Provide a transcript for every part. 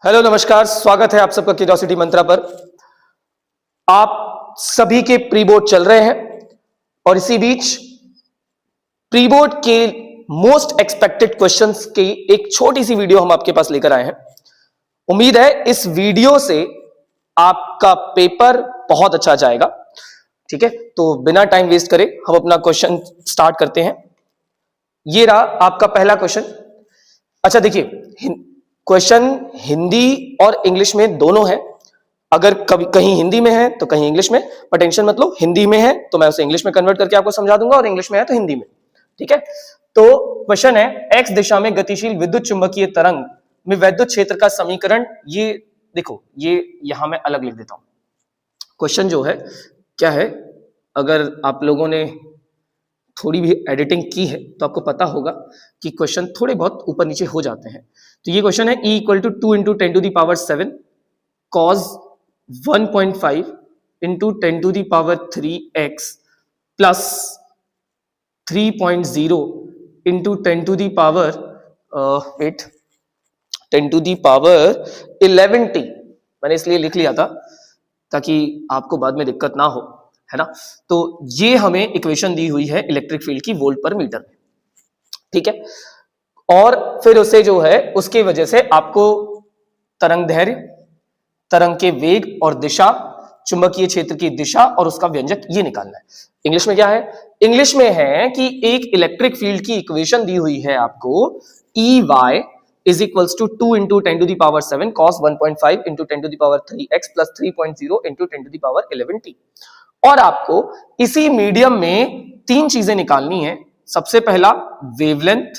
Hello नमस्कार, स्वागत है आप सबका क्यूरियोसिटी मंत्रा पर। आप सभी के प्री बोर्ड चल रहे हैं और इसी बीच प्री बोर्ड के मोस्ट एक्सपेक्टेड क्वेश्चंस की एक छोटी सी वीडियो हम आपके पास लेकर आए हैं। उम्मीद है इस वीडियो से आपका पेपर बहुत अच्छा जाएगा। ठीक है, तो बिना टाइम वेस्ट करे हम अपना क्वेश्चन स्टार्ट करते हैं। ये रहा आपका पहला क्वेश्चन। अच्छा देखिए, क्वेश्चन हिंदी और इंग्लिश में दोनों है। अगर कभी कहीं हिंदी में है तो कहीं इंग्लिश में, पर टेंशन मत लो, हिंदी में है तो मैं उसे इंग्लिश में कन्वर्ट करके आपको समझा दूंगा और इंग्लिश में है तो हिंदी में। ठीक है, तो क्वेश्चन है एक्स दिशा में गतिशील विद्युत चुंबकीय तरंग में वैद्युत क्षेत्र का समीकरण। ये देखो, ये यहां मैं अलग लिख देता हूं। क्वेश्चन जो है क्या है, अगर आप लोगों ने थोड़ी भी एडिटिंग की है तो आपको पता होगा कि क्वेश्चन थोड़े बहुत ऊपर नीचे हो जाते हैं। तो ये क्वेश्चन है E equal to 2 into 10 to the power 7 cos 1.5 into 10 to the power 3x plus 3.0 into 10 to the power 10 to the power 11t। मैंने इसलिए लिख लिया था ताकि आपको बाद में दिक्कत ना हो, है ना। तो ये हमें इक्वेशन दी हुई है इलेक्ट्रिक फील्ड की वोल्ट पर मीटर में। ठीक है, और फिर उसे जो है उसकी वजह से आपको तरंग दैर्घ्य, तरंग के वेग और दिशा, चुंबकीय क्षेत्र की दिशा और उसका व्यंजक ये निकालना है। इंग्लिश में क्या है? इंग्लिश में है कि एक इलेक्ट्रिक फील्ड की इक्वेशन दी हुई है आपको, EY is equals to 2 into 10 to the power 7 cos 1.5 into 10 to the power 3x plus 3.0 into 10 to the power 11t। और आपको इसी मीडियम में तीन चीजें निकालनी है। सबसे पहला वेवलेंथ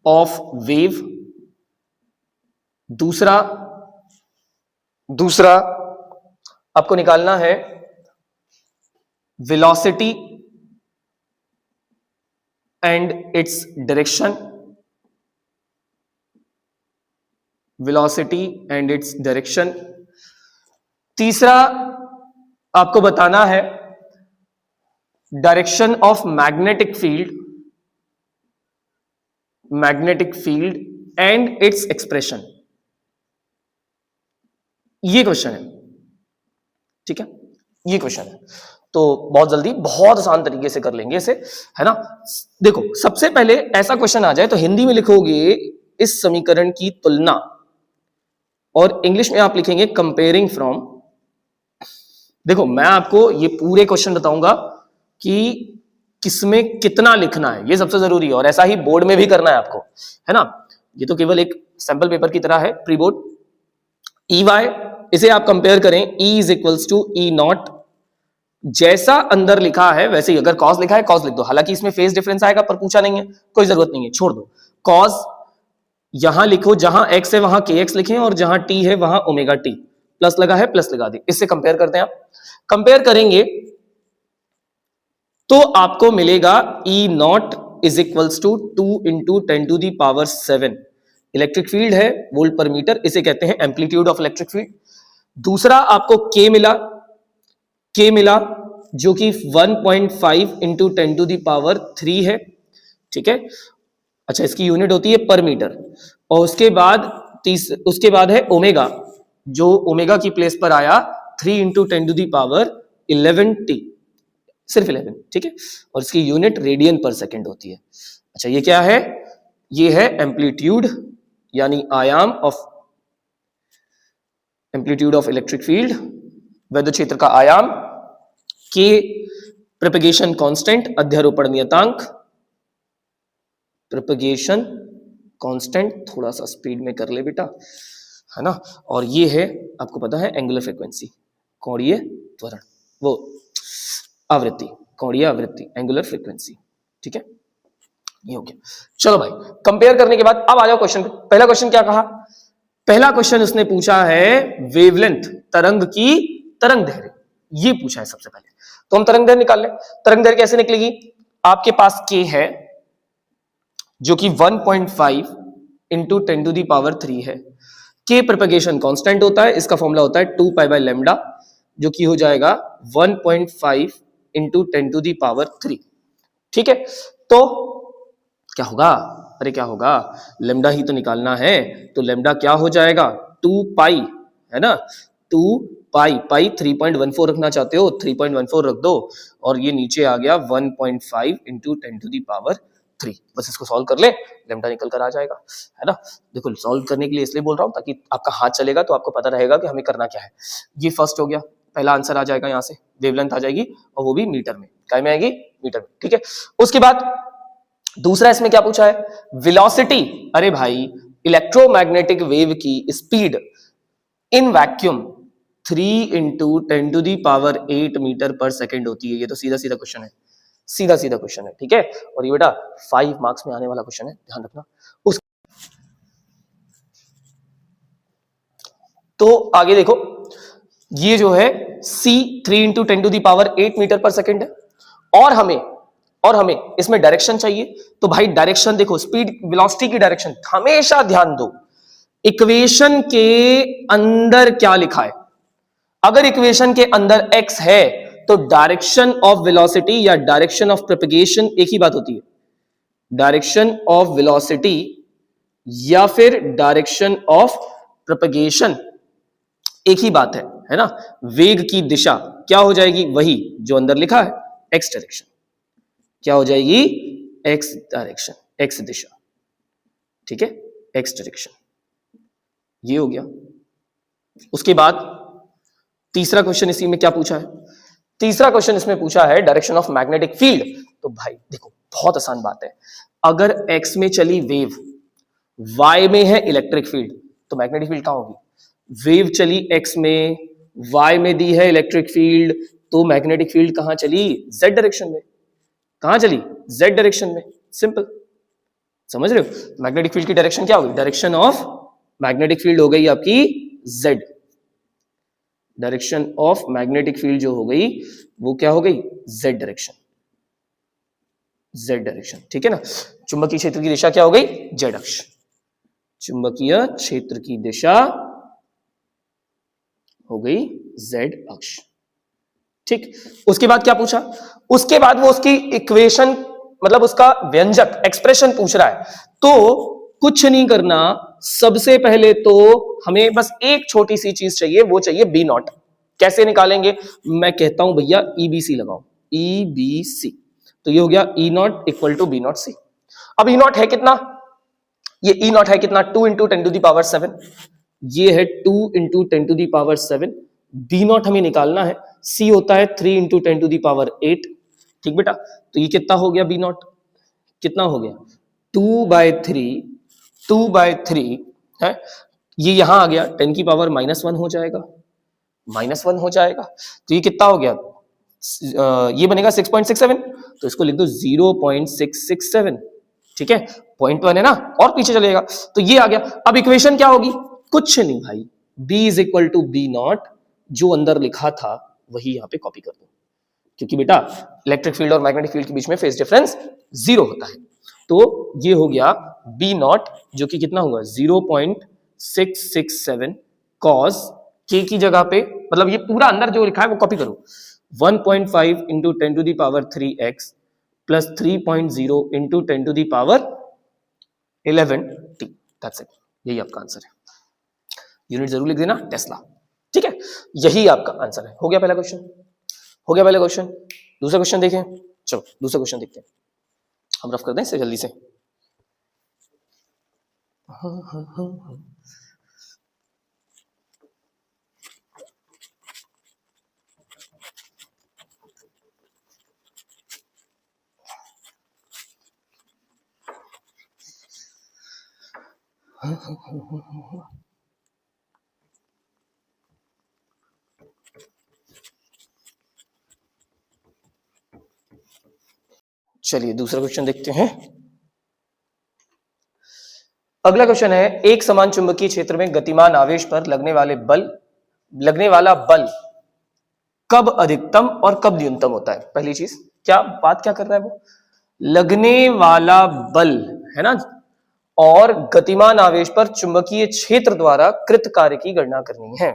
ऑफ वेव, दूसरा आपको निकालना है velocity and its direction, velocity and its direction. तीसरा आपको बताना है direction of magnetic field and its expression. ये क्वेश्चन है। ठीक है, ये क्वेश्चन है, तो बहुत जल्दी बहुत आसान तरीके से कर लेंगे इसे, है ना। देखो, सबसे पहले ऐसा क्वेश्चन आ जाए तो हिंदी में लिखोगे इस समीकरण की तुलना, और इंग्लिश में आप लिखेंगे कंपेयरिंग फ्रॉम। देखो, मैं आपको ये पूरे क्वेश्चन बताऊंगा कि किसमें कितना लिखना है, ये सबसे जरूरी है, और ऐसा ही बोर्ड में भी करना है आपको, है ना। ये तो केवल एक सैंपल पेपर की तरह है प्री बोर्ड। EY इसे आप कंपेयर करें, E is equals to E0, जैसा अंदर लिखा है वैसे ही। अगर कॉस लिखा है कॉस लिख दो, हालांकि इसमें फेज डिफरेंस आएगा पर पूछा नहीं है, कोई जरूरत नहीं है, छोड़ दो। कॉस यहां लिखो, जहां x है वहां kx लिखें, और जहां t है वहां ओमेगा t। प्लस लगा है प्लस लगा दी। इससे कंपेयर करते हैं, आप कंपेयर करेंगे तो आपको मिलेगा E0 is equals to 2 into 10 to the power 7। Electric field है वोल्ट पर मीटर, इसे कहते हैं एम्पलीट्यूड ऑफ इलेक्ट्रिक फील्ड। दूसरा आपको K मिला जो कि 1.5 इंटू 10 टू दी पावर 3 है। ठीक है, अच्छा, इसकी यूनिट होती है पर मीटर। और उसके बाद है ओमेगा, जो ओमेगा की प्लेस पर आया 3 into 10 to the power 11t, सिर्फ 11। ठीक है, और इसकी यूनिट रेडियन पर सेकेंड होती है। अच्छा, ये क्या है? ये है एम्पलीट्यूड, यानी आयाम एम्पलीट्यूड ऑफ इलेक्ट्रिक फील्ड, वैद्युत क्षेत्र का आयाम। के प्रोपेगेशन कांस्टेंट, अध्यारोपण नियतांक, प्रोपेगेशन कांस्टेंट, थोड़ा सा स्पीड में कर ले बेटा, है ना। और ये है, आपको पता है, एंगुलर फ्रीक्वेंसी, कोणीय त्वरण, वो आवृत्ति, कोणीय आवृत्ति, एंगुलर फ्रीक्वेंसी। ठीक है, ये हो गया। चलो भाई, कंपेयर करने के बाद अब आ जाओ क्वेश्चन पे। पहला क्वेश्चन क्या कहा? पहला क्वेश्चन उसने पूछा है वेवलेंथ, तरंग की तरंग दैर्घ्य, ये पूछा है सबसे पहले। तो हम तरंग दैर्घ्य निकाल लें। तरंग दैर्घ्य कैसे निकलेगी? आपके पास K है जो कि 1.5 इंटू 10 टू दी पावर 3 है। K प्रोपेगेशन कांस्टेंट होता है, इसका फॉर्मूला होता है 2 पाई बाय लैम्डा, जो कि हो जाएगा 1.5 इंटू 10 टू दी पावर 3। ठीक है, तो क्या होगा? अरे क्या होगा, लेमडा ही तो निकालना है, तो लेमडा क्या हो जाएगा 2 पाई, है ना, 2 पाई, पाई 3.14 रखना चाहते हो 3.14 रख दो, और ये नीचे आ गया 1.5 इंटू 10⁻3। बस इसको सॉल्व कर ले, लेमडा निकल कर आ जाएगा, है ना। देखो सॉल्व करने के लिए इसलिए बोल रहा हूँ ताकि आपका हाथ चलेगा तो आपको पता रहेगा कि हमें करना क्या है। ये फर्स्ट हो गया, पहला आंसर आ जाएगा यहाँ से, वेवलेंथ आ जाएगी और वो भी मीटर में, काय में आएगी, मीटर में, ठीक है। उसके बाद दूसरा इसमें क्या पूछा है, वेलोसिटी। अरे भाई इलेक्ट्रोमैग्नेटिक वेव की speed in vacuum 3 into 10⁸ metre per second होती है। ये तो सीधा सीधा क्वेश्चन है, सीधा सीधा क्वेश्चन है, ठीक है। और ये बेटा 5 मार्क्स में आने वाला क्वेश्चन है, ध्यान रखना। उस तो आगे देखो, ये जो है c 3 into 10⁸ metre per second है, और हमें इसमें डायरेक्शन चाहिए। तो भाई डायरेक्शन देखो, स्पीड वेलोसिटी की डायरेक्शन हमेशा ध्यान दो, इक्वेशन के अंदर क्या लिखा है। अगर इक्वेशन के अंदर x है तो डायरेक्शन ऑफ वेलोसिटी या डायरेक्शन ऑफ प्रोपगेशन एक ही बात होती है। डायरेक्शन ऑफ वेलोसिटी या फिर डायरेक्शन ऑफ प्रोपगेशन एक ही बात है ना। वेग की दिशा क्या हो जाएगी, वही जो अंदर लिखा है, x डायरेक्शन। क्या हो जाएगी, x डायरेक्शन, x दिशा, ठीक है, x डायरेक्शन। ये हो गया। उसके बाद तीसरा क्वेश्चन इसी में क्या पूछा है, तीसरा क्वेश्चन इसमें पूछा है डायरेक्शन ऑफ मैग्नेटिक फील्ड। तो भाई देखो बहुत आसान बात है, अगर x में चली वेव, y में है इलेक्ट्रिक फील्ड, तो मैग्नेटिक फील्ड कहां होगी। वेव चली x में, y में दी है इलेक्ट्रिक फील्ड, तो मैग्नेटिक फील्ड कहां चली, z डायरेक्शन में। कहां चली, z डायरेक्शन में, सिंपल, समझ रहे हो। मैग्नेटिक फील्ड की डायरेक्शन क्या होगी, डायरेक्शन ऑफ मैग्नेटिक फील्ड हो गई आपकी z। Direction of magnetic field जो हो गई वो क्या हो गई, z डायरेक्शन, z डायरेक्शन, ठीक है ना। चुंबकीय क्षेत्र की दिशा क्या हो गई, z अक्ष। चुंबकीय क्षेत्र की दिशा हो गई z अक्ष, ठीक। उसके बाद क्या पूछा, उसके बाद वो उसकी इक्वेशन, मतलब उसका व्यंजक एक्सप्रेशन पूछ रहा है। तो कुछ नहीं करना, सबसे पहले तो हमें बस एक छोटी सी चीज चाहिए, वो चाहिए बी नॉट। कैसे निकालेंगे, मैं कहता हूं भैया ईबीसी लगाओ, ईबीसी। तो ये हो गया E not equal to B not C. अब ई नॉट है कितना, ये ई नॉट है कितना, 2 इंटू 10⁻7। ये है 2 इंटू 10⁻7। बी नॉट हमें निकालना है, सी होता है 3 इंटू 10⁸, ठीक बेटा। तो ये कितना हो गया, बी नॉट कितना हो गया, 2/3 है। ये यहां आ गया 10⁻−1 हो जाएगा, -1 हो जाएगा। तो ये कितना हो गया, ये बनेगा 6.67, तो इसको लिख दो 0.667, ठीक है। 0.1 है ना, और पीछे चलेगा, तो ये आ गया। अब इक्वेशन क्या होगी, कुछ नहीं भाई, b is equal to B naught, जो अंदर लिखा था वही यहां पे कॉपी कर दो, क्योंकि बेटा इलेक्ट्रिक फील्ड और मैग्नेटिक फील्ड के बीच में फेज डिफरेंस 0 होता है। तो ये हो गया बी नॉट, जो कि कितना हुआ 0.667 कॉस के की जगह पे, मतलब ये पूरा अंदर जो लिखा है वो कॉपी करो, 1.5 into 10⁻3x plus 3.0 into 10⁻11t। That's it, यही आपका आंसर है। यूनिट जरूर लिख देना, टेस्ला, ठीक है। यही आपका आंसर है। हो गया पहला क्वेश्चन, हो गया पहला क्वेश्चन। दूसरा क्वेश्चन देखें, चलो दूसरा क्वेश्चन देखते हैं, हम रफ कर दें इसे जल्दी से। चलिए दूसरा क्वेश्चन देखते हैं। अगला क्वेश्चन है, एक समान चुंबकीय क्षेत्र में गतिमान आवेश पर लगने वाला बल कब अधिकतम और कब न्यूनतम होता है। पहली चीज, क्या बात क्या कर रहा है वो, लगने वाला बल है ना, और गतिमान आवेश पर चुंबकीय क्षेत्र द्वारा कृत कार्य की गणना करनी है।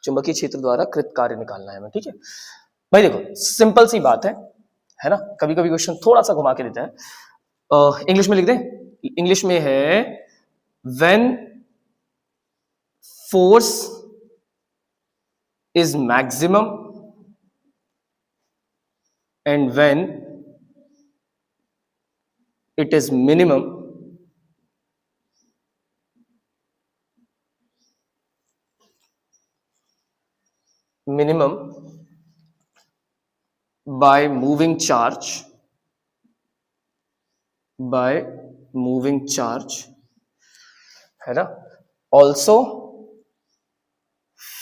चुंबकीय क्षेत्र द्वारा कृत कार्य निकालना है हमें, ठीक है भाई। देखो सिंपल सी बात है ना। कभी कभी क्वेश्चन थोड़ा सा घुमा के देते हैं, इंग्लिश में लिख दें, इंग्लिश में है when force is maximum and when it is minimum by moving charge है ना. Also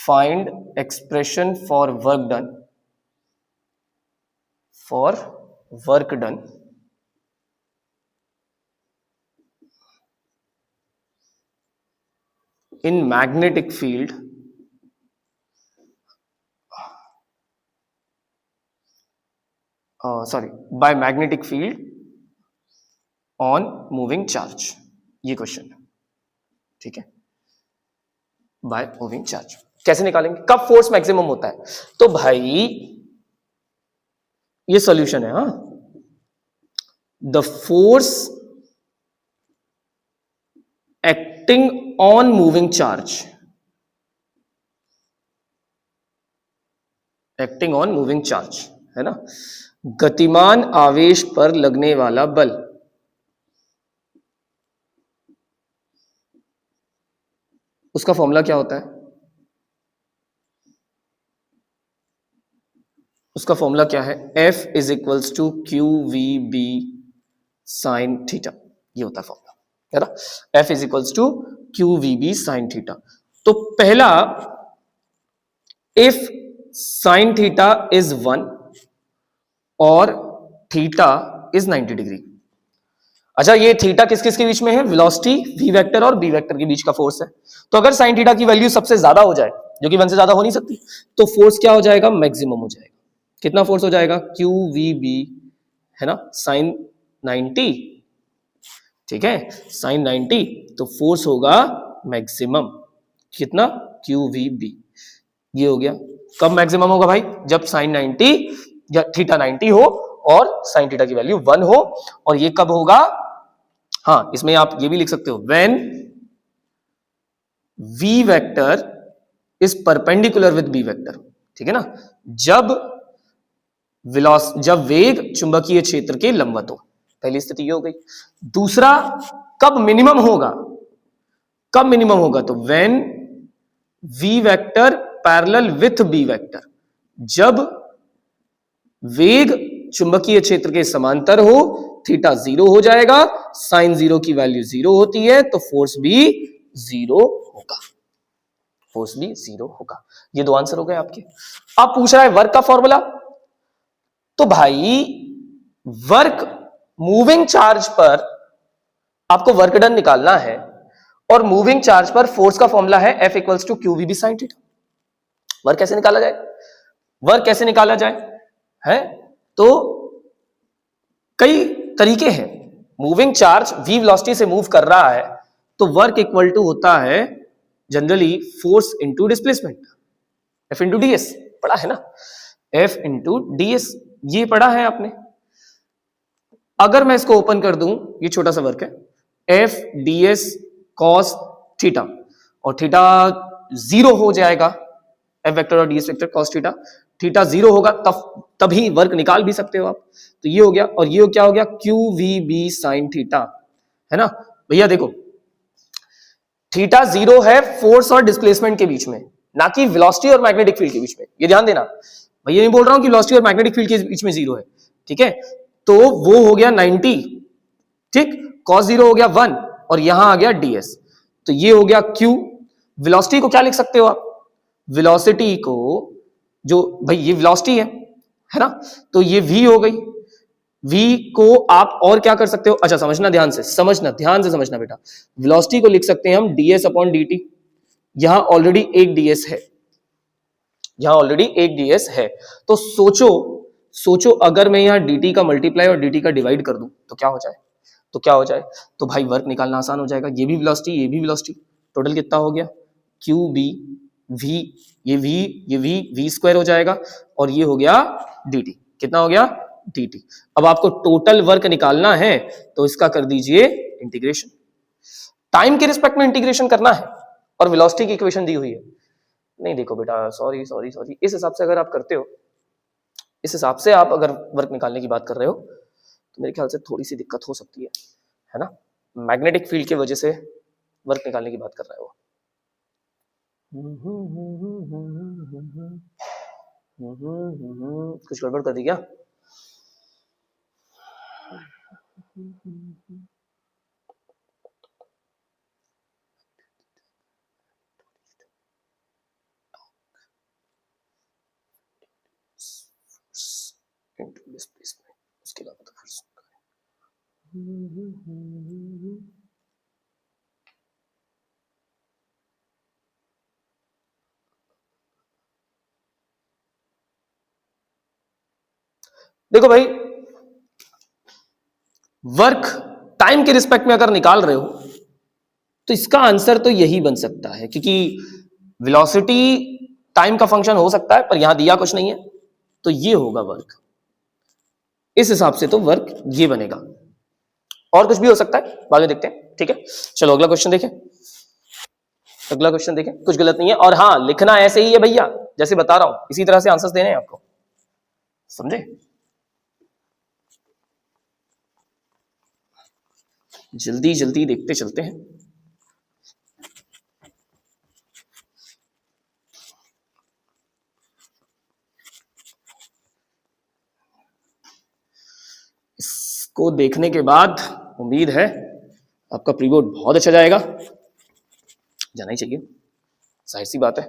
find expression for work done in magnetic field by magnetic field on moving charge. ये क्वेश्चन है, ठीक है. बाय मूविंग चार्ज कैसे निकालेंगे, कब force maximum होता है? तो भाई ये सॉल्यूशन है. हाँ, the force acting on moving charge, acting on moving charge है ना. गतिमान आवेश पर लगने वाला बल, उसका फॉर्मूला क्या होता है? उसका फॉर्मूला क्या है? F is equals to Q V B sine theta. ये होता है फॉर्मूला, है ना. F is equals to Q V B sine theta. तो पहला, इफ साइन थीटा इज 1 और थीटा इज 90 डिग्री. अच्छा, ये थीटा किस किस के बीच में है? वेलोसिटी v वेक्टर और b वेक्टर के बीच का फोर्स है. तो अगर साइन थीटा की वैल्यू सबसे ज्यादा हो जाए, जो कि 1 से ज्यादा हो नहीं सकती, तो फोर्स क्या हो जाएगा? मैक्सिमम हो जाएगा. कितना फोर्स हो जाएगा? क्यू वी बी, है ना, साइन 90. ठीक है, साइन 90, तो फोर्स होगा मैक्सिमम. कितना? Q V B. ये हो गया. कब मैक्सिमम होगा भाई? जब साइन 90 या थीटा 90 हो और साइन थीटा की वैल्यू 1 हो. और ये कब होगा? हाँ, इसमें आप ये भी लिख सकते हो, when v vector is perpendicular with b vector. ठीक है ना, जब वेग चुंबकीय क्षेत्र के लंबवत हो. पहली स्थिति ये हो गई. दूसरा, कब मिनिमम होगा? कब मिनिमम होगा? तो when v vector parallel with b vector, जब वेग चुंबकीय क्षेत्र के समांतर हो, थीटा 0 हो जाएगा, साइन 0 की वैल्यू 0 होती है, तो फोर्स भी 0 होगा. फोर्स भी 0 होगा. ये दो आंसर हो गए आपके. अब पूछ रहा है वर्क का फॉर्मूला. तो भाई वर्क, मूविंग चार्ज पर आपको वर्क डन निकालना है और मूविंग चार्ज पर फोर्स का फॉर्मूला है F equals to Q V B sine theta. Work कैसे निकाला जाए? वर्क कैसे निकाला जाए है? तो कई तरीके हैं. मूविंग चार्ज v वेलोसिटी से मूव कर रहा है, तो वर्क इक्वल टू होता है generally force into displacement, F into ds. पढ़ा है ना, F इंटू ds, ये पढ़ा है आपने. अगर मैं इसको ओपन कर दूं, ये छोटा सा वर्क है, F ds cos थीटा, और थीटा 0 हो जाएगा, F वेक्टर और ds vector cos theta. Theta 0 होगा तभी वर्क निकाल भी सकते हो आप. तो ये हो गया. और ये क्या हो गया? Q V B sine theta, है ना. भैया देखो, थीटा 0 है फोर्स और डिस्प्लेसमेंट के बीच में, ना कि वेलोसिटी और मैग्नेटिक फील्ड के बीच में. ये ध्यान देना भैया, नहीं बोल रहा हूं कि वेलोसिटी और मैग्नेटिक फील्ड के बीच में 0 है. ठीक है, तो वो हो गया 90. ठीक, cos 0 हो गया 1 और यहां आ गया ds. तो ये हो गया q. वेलोसिटी को क्या लिख सकते हो आप? वेलोसिटी को, जो भाई ये वेलोसिटी है ना, तो ये v हो गई. v को आप और क्या कर सकते हो? अच्छा, समझना, ध्यान से समझना बेटा. वेलोसिटी को लिख सकते हैं हम ds अपॉन dt. यहां ऑलरेडी एक ds है, तो सोचो अगर मैं यहां dt का मल्टीप्लाई और dt का डिवाइड कर दूं तो क्या हो जाए? तो भाई वर्क निकालना आसान हो जाएगा. ये भी वेलोसिटी, टोटल कितना हो गया? क्यू बी v, ये v स्क्वायर हो जाएगा, और ये हो गया dt. कितना हो गया? dt. अब आपको टोटल वर्क निकालना है, तो इसका कर दीजिए इंटीग्रेशन। टाइम के रिस्पेक्ट में इंटीग्रेशन करना है और वेलोसिटी की इक्वेशन दी हुई है। नहीं देखो बेटा, सॉरी सॉरी सॉरी, इस हिसाब से अगर आप करते हो, इस हिसाब से आप अगर वर्क निकालने की बात कर रहे हो तो मेरे ख्याल से थोड़ी सी दिक्कत हो सकती है ना। मैग्नेटिक फील्ड की वजह से वर्क निकालने की बात कर रहे हो। कुछ गड़बड़ कर दी क्या? डिस्प्लेसमेंट, उसके अलावा तो फिर देखो भाई, वर्क टाइम के रिस्पेक्ट में अगर निकाल रहे हो तो इसका आंसर तो यही बन सकता है, क्योंकि वेलोसिटी टाइम का फंक्शन हो सकता है पर यहां दिया कुछ नहीं है, तो ये होगा वर्क। इस हिसाब से तो वर्क ये बनेगा, और कुछ भी हो सकता है, बाद में देखते हैं। ठीक है, चलो अगला क्वेश्चन देखें। अगला क्वेश्चन देखें, कुछ गलत नहीं है, और हाँ लिखना ऐसे ही है भैया, जैसे बता रहा हूं इसी तरह से आंसर्स देने हैं आपको, समझे? जल्दी जल्दी देखते चलते हैं। इसको देखने के बाद उम्मीद है आपका प्री बोर्ड बहुत अच्छा जाएगा, जाना ही चाहिए, जाहिर सी बात है?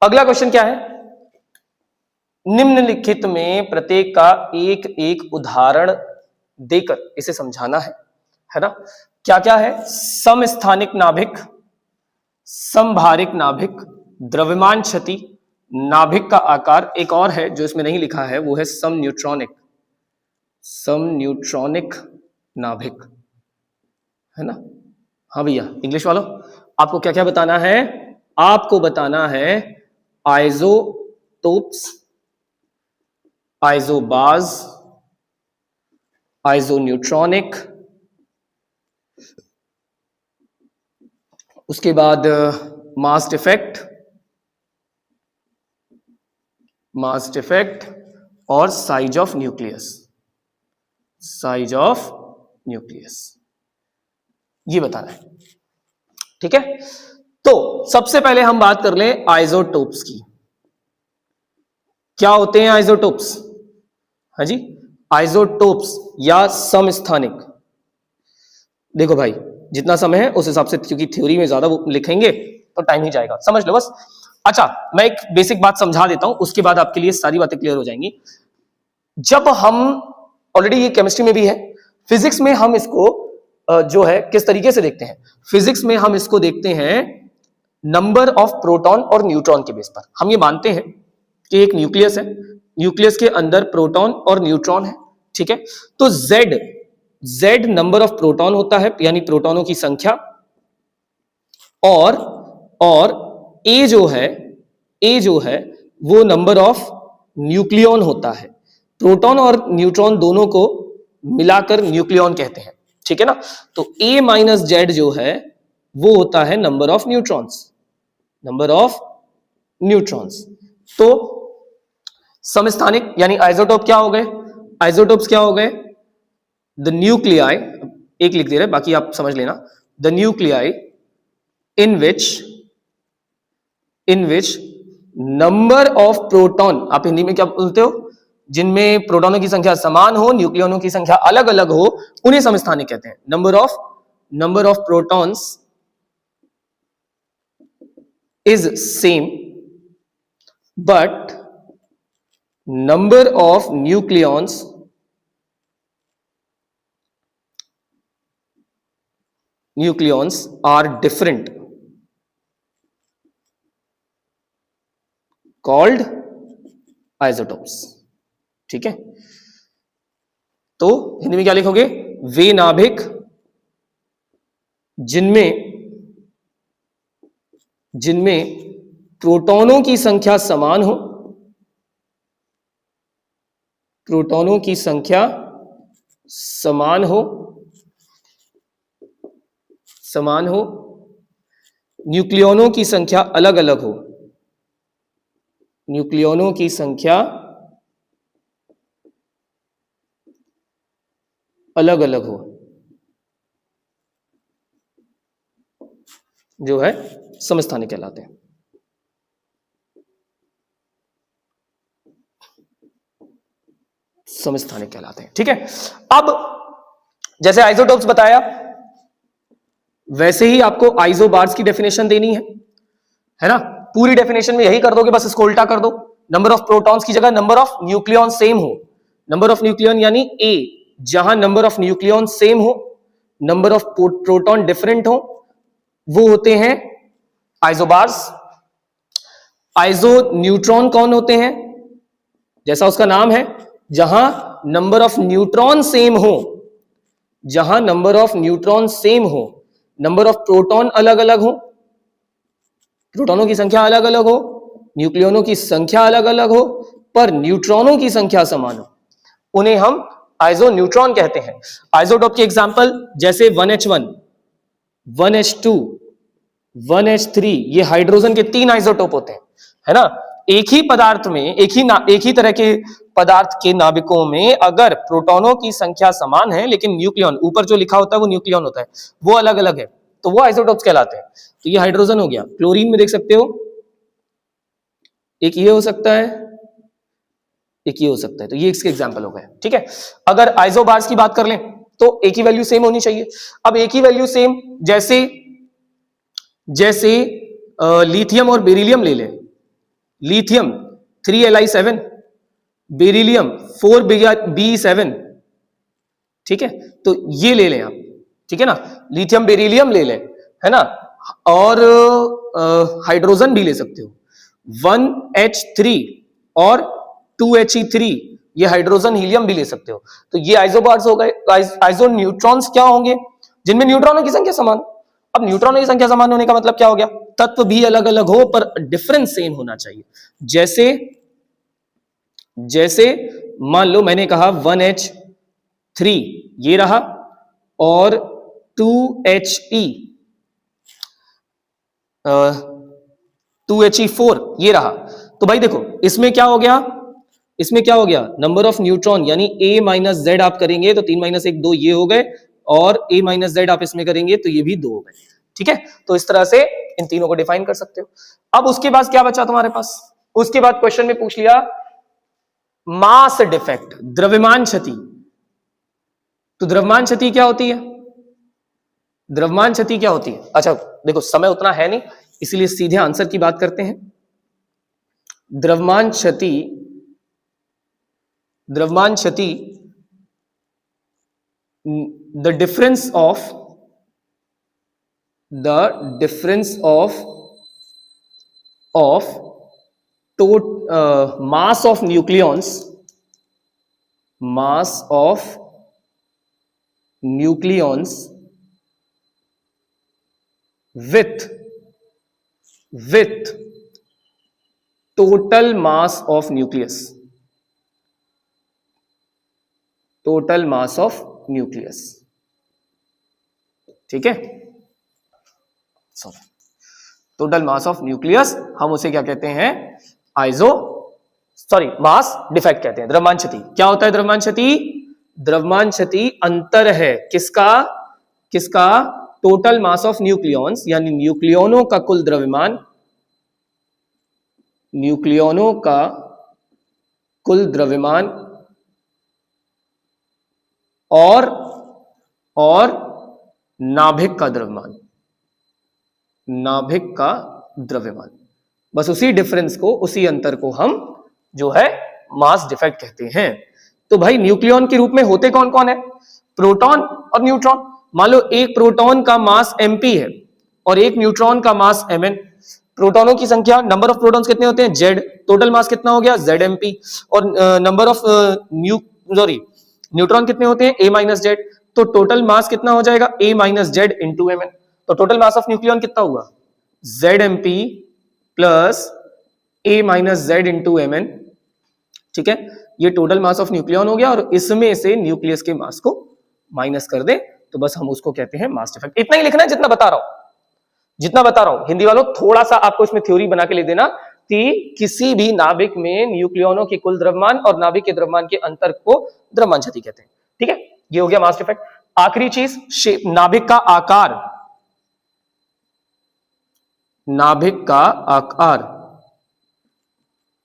अगला क्वेश्चन क्या है? निम्नलिखित में प्रत्येक का एक एक उदाहरण देकर इसे समझाना है ना। क्या क्या है? समस्थानिक नाभिक, समभारिक नाभिक, द्रव्यमान क्षति, नाभिक का आकार, एक और है जो इसमें नहीं लिखा है, वो है सम न्यूट्रॉनिक नाभिक, है ना। हाँ भैया, इंग्लिश वालों, आपको क्या क्या बताना है? आपको बताना है आइसोटोप्स, आइसोबार्स, आइसोन्यूट्रॉनिक, उसके बाद मास डिफेक्ट और साइज ऑफ न्यूक्लियस, ये बताना है। ठीक है, तो सबसे पहले हम बात कर लें आइसोटोप्स की। क्या होते हैं आइसोटोप्स? हाँ जी, आइसोटोप्स या समस्थानिक। देखो भाई, जितना समय है उस हिसाब से, क्योंकि थ्योरी में ज्यादा वो लिखेंगे तो टाइम ही जाएगा, समझ लो बस। अच्छा, मैं एक बेसिक बात समझा देता हूं, उसके बाद आपके लिए सारी बातें क्लियर हो जाएंगी। जब हम, ऑलरेडी ये केमिस्ट्री में भी है, फिजिक्स में हम इसको जो है किस तरीके से देखते हैं? फिजिक्स में हम इसको देखते हैं नंबर ऑफ प्रोटॉन और न्यूट्रॉन के बेस पर। हम ये मानते हैं कि एक न्यूक्लियस है, न्यूक्लियस के अंदर प्रोटॉन और न्यूट्रॉन है, ठीक है। तो Z नंबर ऑफ प्रोटॉन होता है, यानी प्रोटॉनों की संख्या, और A जो है वो नंबर ऑफ न्यूक्लियॉन होता है। प्रोटॉन और न्यूट्रॉन दोनों को मिलाकर न्यूक्लियॉन कहते हैं, ठीक है ना। तो A माइनस Z जो है वो होता है नंबर ऑफ न्यूट्रॉन्स। तो समस्थानिक यानी आइसोटोप क्या हो गए? आइसोटोप्स क्या हो गए? द न्यूक्लियाई, एक लिख दे रहे, बाकी आप समझ लेना। The nuclei in which number of proton, आप हिंदी में क्या बोलते हो? जिनमें प्रोटॉनों की संख्या समान हो, न्यूक्लियनों की संख्या अलग अलग हो, उन्हें समस्थानिक कहते हैं। Number of protons is same but number of nucleons are different, called isotopes। ठीक है, तो हिंदी में क्या लिखोगे? वे नाभिक जिनमें प्रोटॉनों की संख्या समान हो, प्रोटॉनों की संख्या समान हो समान हो, न्यूक्लियनों की संख्या अलग अलग हो, न्यूक्लियनों की संख्या अलग अलग हो, जो है समस्थानिक कहलाते हैं। समस्थानिक कहलाते हैं। ठीक है, अब जैसे आइसोटोप्स बताया वैसे ही आपको आइसोबार्स की डेफिनेशन देनी है ना। पूरी डेफिनेशन में यही कर दोगे, बस इसको उल्टा कर दो। नंबर ऑफ प्रोटॉन्स की जगह नंबर ऑफ न्यूक्लियन सेम हो, नंबर ऑफ न्यूक्लियन यानी ए, जहां नंबर ऑफ न्यूक्लियन सेम हो, नंबर ऑफ प्रोटॉन डिफरेंट हो, वो होते हैं आइसोबार्स। आइसो न्यूट्रॉन कौन होते हैं? जैसा उसका नाम है, जहां नंबर ऑफ न्यूट्रॉन सेम हो, जहां नंबर ऑफ न्यूट्रॉन सेम हो, नंबर ऑफ प्रोटॉन अलग अलग हो, प्रोटॉनों की संख्या अलग अलग हो, न्यूक्लियनों की संख्या अलग अलग हो, पर न्यूट्रॉनों की संख्या समान हो, उन्हें हम आइसो न्यूट्रॉन कहते हैं। आइसोटोप के एग्जांपल जैसे 1H1, 1H2, 1H3, ये हाइड्रोजन के 3 आइसोटोप होते हैं, है ना। एक ही पदार्थ में, एक ही तरह के पदार्थ के नाभिकों में अगर प्रोटॉनों की संख्या समान है लेकिन न्यूक्लियन ऊपर जो लिखा होता है वो न्यूक्लियन होता है, वो अलग अलग है, तो वो आइसोटोप्स कहलाते हैं। तो ये हाइड्रोजन हो गया। क्लोरीन में देख सकते हो, एक ये हो सकता है, एक ये हो सकता है, तो ये इसके एग्जांपल हो गए। ठीक है, अगर आइसोबार्स की बात कर लें तो एक ही वैल्यू सेम होनी चाहिए। अब एक ही वैल्यू सेम जैसे लिथियम और बेरिलियम ले लें। लिथियम 3Li7, बेरिलियम 4Be7, ठीक है, तो ये ले लें आप, ठीक है ना, लिथियम बेरिलियम ले लें, है ना, और हाइड्रोजन भी ले सकते हो, 1H3 और 2He3, ये हाइड्रोजन हीलियम भी ले सकते हो। तो ये आइसोबार्स हो गए। आइसो न्यूट्रॉन्स क्या होंगे? जिनमें न्यूट्रॉनों की संख्या समान। अब न्यूट्रॉनों की संख्या समान होने का मतलब क्या हो गया? तत्व भी अलग अलग हो पर डिफरेंस सेम होना चाहिए। जैसे मान लो मैंने कहा 1H3 ये रहा और 2He4 ये रहा, तो भाई देखो इसमें क्या हो गया, इसमें क्या हो गया, नंबर ऑफ न्यूट्रॉन यानी a माइनस जेड आप करेंगे तो 3 माइनस 1 2 ये हो गए, और a माइनस जेड आप इसमें करेंगे तो ये भी 2 हो गए। ठीक है, तो इस तरह से इन तीनों को डिफाइन कर सकते हो। अब उसके बाद क्या बचा तुम्हारे पास? उसके बाद क्वेश्चन में पूछ लिया मास डिफेक्ट, द्रव्यमान क्षति। तो द्रव्यमान क्षति क्या होती है? द्रव्यमान क्षति क्या होती है? अच्छा देखो समय उतना है नहीं, इसलिए सीधे आंसर की बात करते हैं। द्रव्यमान क्षति the difference of mass of nucleons with total mass of nucleus, ठीक है, sorry, total mass of nucleus, हम उसे क्या कहते हैं? मास डिफेक्ट कहते हैं। द्रव्यमान क्षति क्या होता है? द्रव्यमान क्षति अंतर है किसका? टोटल मास ऑफ न्यूक्लियॉन्स यानी न्यूक्लियनों का कुल द्रव्यमान, और नाभिक का द्रव्यमान, बस उसी डिफरेंस को, उसी अंतर को हम जो है मास डिफेक्ट कहते हैं। तो भाई न्यूक्लियन के रूप में होते कौन कौन है? प्रोटॉन और न्यूट्रॉन। मान लो एक प्रोटॉन का मास mp है और एक न्यूट्रॉन का मास mn। प्रोटॉनों की संख्या, नंबर ऑफ प्रोटॉन्स कितने होते हैं? z, टोटल मास कितना हो गया? zmp, और नंबर ऑफ न्यूट्रॉन कितने होते हैं? a माइनस जेड, तो टोटल मास कितना हो जाएगा? a minus Z into mn। तो टोटल मास ऑफ न्यूक्लियन कितना हुआ? zmp plus a minus Z into mn। ठीक है, ये टोटल मास ऑफ न्यूक्लियन हो गया, और इसमें से न्यूक्लियस के मास को माइनस कर दे तो बस हम उसको कहते हैं मास डिफेक्ट। इतना ही लिखना है जितना बता रहा हूं। हिंदी वालों थोड़ा सा आपको इसमें थ्योरी बना के लिख देना कि किसी भी नाभिक में न्यूक्लियनों के कुल द्रव्यमान और नाभिक के द्रव्यमान के अंतर को द्रव्यमान क्षति कहते हैं। ठीक है, ये हो गया मास डिफेक्ट। आखिरी चीज नाभिक का आकार, नाभिक का आकार,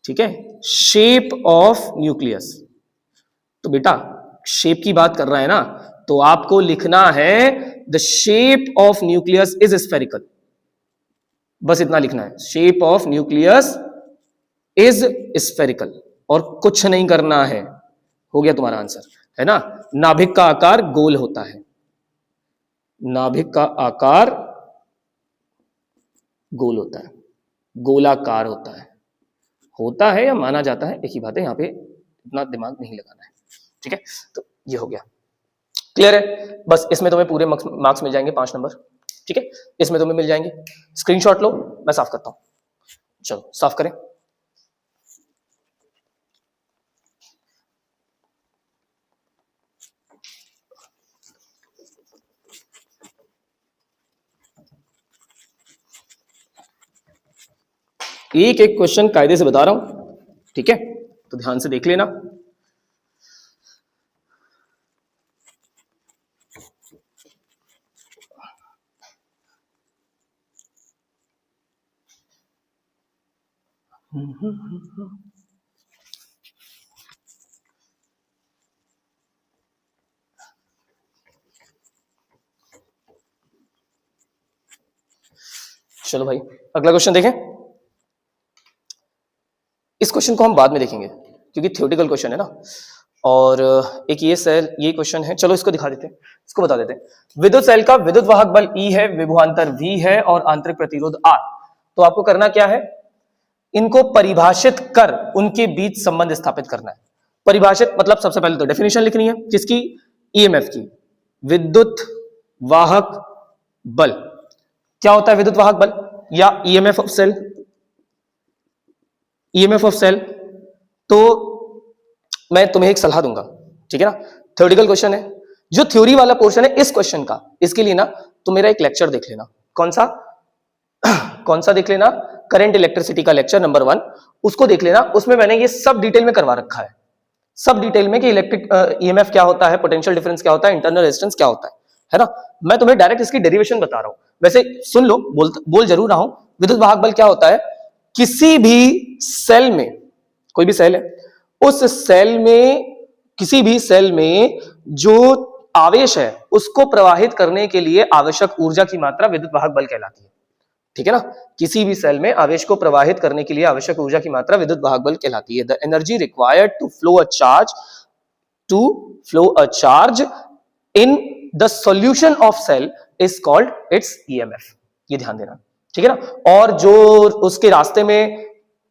ठीक है, शेप ऑफ न्यूक्लियस। तो बेटा शेप की बात कर रहा है ना, तो आपको लिखना है the shape of nucleus is spherical, बस इतना लिखना है, shape of nucleus is spherical, और कुछ नहीं करना है। हो गया तुम्हारा आंसर, है ना। नाभिक का आकार गोल होता है, नाभिक का आकार गोल होता है, गोलाकार होता है या माना जाता है, एक ही बात है, यहां पे इतना दिमाग नहीं लगाना है। ठीक है, तो ये हो गया, क्लियर है। बस इसमें तुम्हें पूरे मार्क्स मिल जाएंगे, 5 नंबर। ठीक है, इसमें तुम्हें मिल जाएंगे। स्क्रीनशॉट लो, मैं साफ करता हूं। चलो साफ करें। एक एक क्वेश्चन कायदे से बता रहा हूं, ठीक है, तो ध्यान से देख लेना। चलो भाई अगला क्वेश्चन देखें। इस क्वेश्चन को हम बाद में देखेंगे क्योंकि थ्योरेटिकल क्वेश्चन है ना, और एक ये सेल, ये क्वेश्चन है, चलो इसको दिखा देते हैं, इसको बता देते हैं। विद्युत सेल का विद्युत वाहक बल E है, विभवांतर V है और आंतरिक प्रतिरोध R। तो आपको करना क्या है, इनको परिभाषित कर उनके बीच संबंध स्थापित करना है। परिभाषित मतलब सबसे पहले तो डेफिनेशन लिखनी है, किसकी, EMF की। विद्युत वाहक बल क्या होता है, विद्युत वाहक बल या EMF of cell, EMF of cell. तो मैं तुम्हें एक सलाह दूंगा, ठीक है ना, थ्योरेटिकल क्वेश्चन है, जो थ्योरी वाला पोर्शन है इस क्वेश्चन का, इसके लिए ना तुम मेरा एक लेक्चर देख लेना। कौन सा देख लेना, करंट इलेक्ट्रिसिटी का लेक्चर नंबर 1, उसको देख लेना। उसमें मैंने ये सब डिटेल में करवा रखा है, सब डिटेल में कि इलेक्ट्रिक EMF क्या होता है, पोटेंशियल डिफरेंस क्या होता है, इंटरनल रेजिस्टेंस क्या होता है ना। मैं तुम्हें डायरेक्ट इसकी डेरिवेशन बता रहा हूं, वैसे सुन लो, बोल जरूर रहा हूं। विद्युत वाहक बल क्या होता है, किसी भी सेल में, कोई भी सेल है, उस सेल में, किसी भी सेल में जो आवेश है उसको प्रवाहित करने के लिए आवश्यक ऊर्जा की मात्रा विद्युत वाहक बल कहलाती है। ठीक है ना, किसी भी सेल में आवेश को प्रवाहित करने के लिए आवश्यक ऊर्जा की मात्रा विद्युत वाहक बल कहलाती है। The energy required to flow a charge in the solution of cell is called its EMF। ये ध्यान देना, ठीक है ना। और जो उसके रास्ते में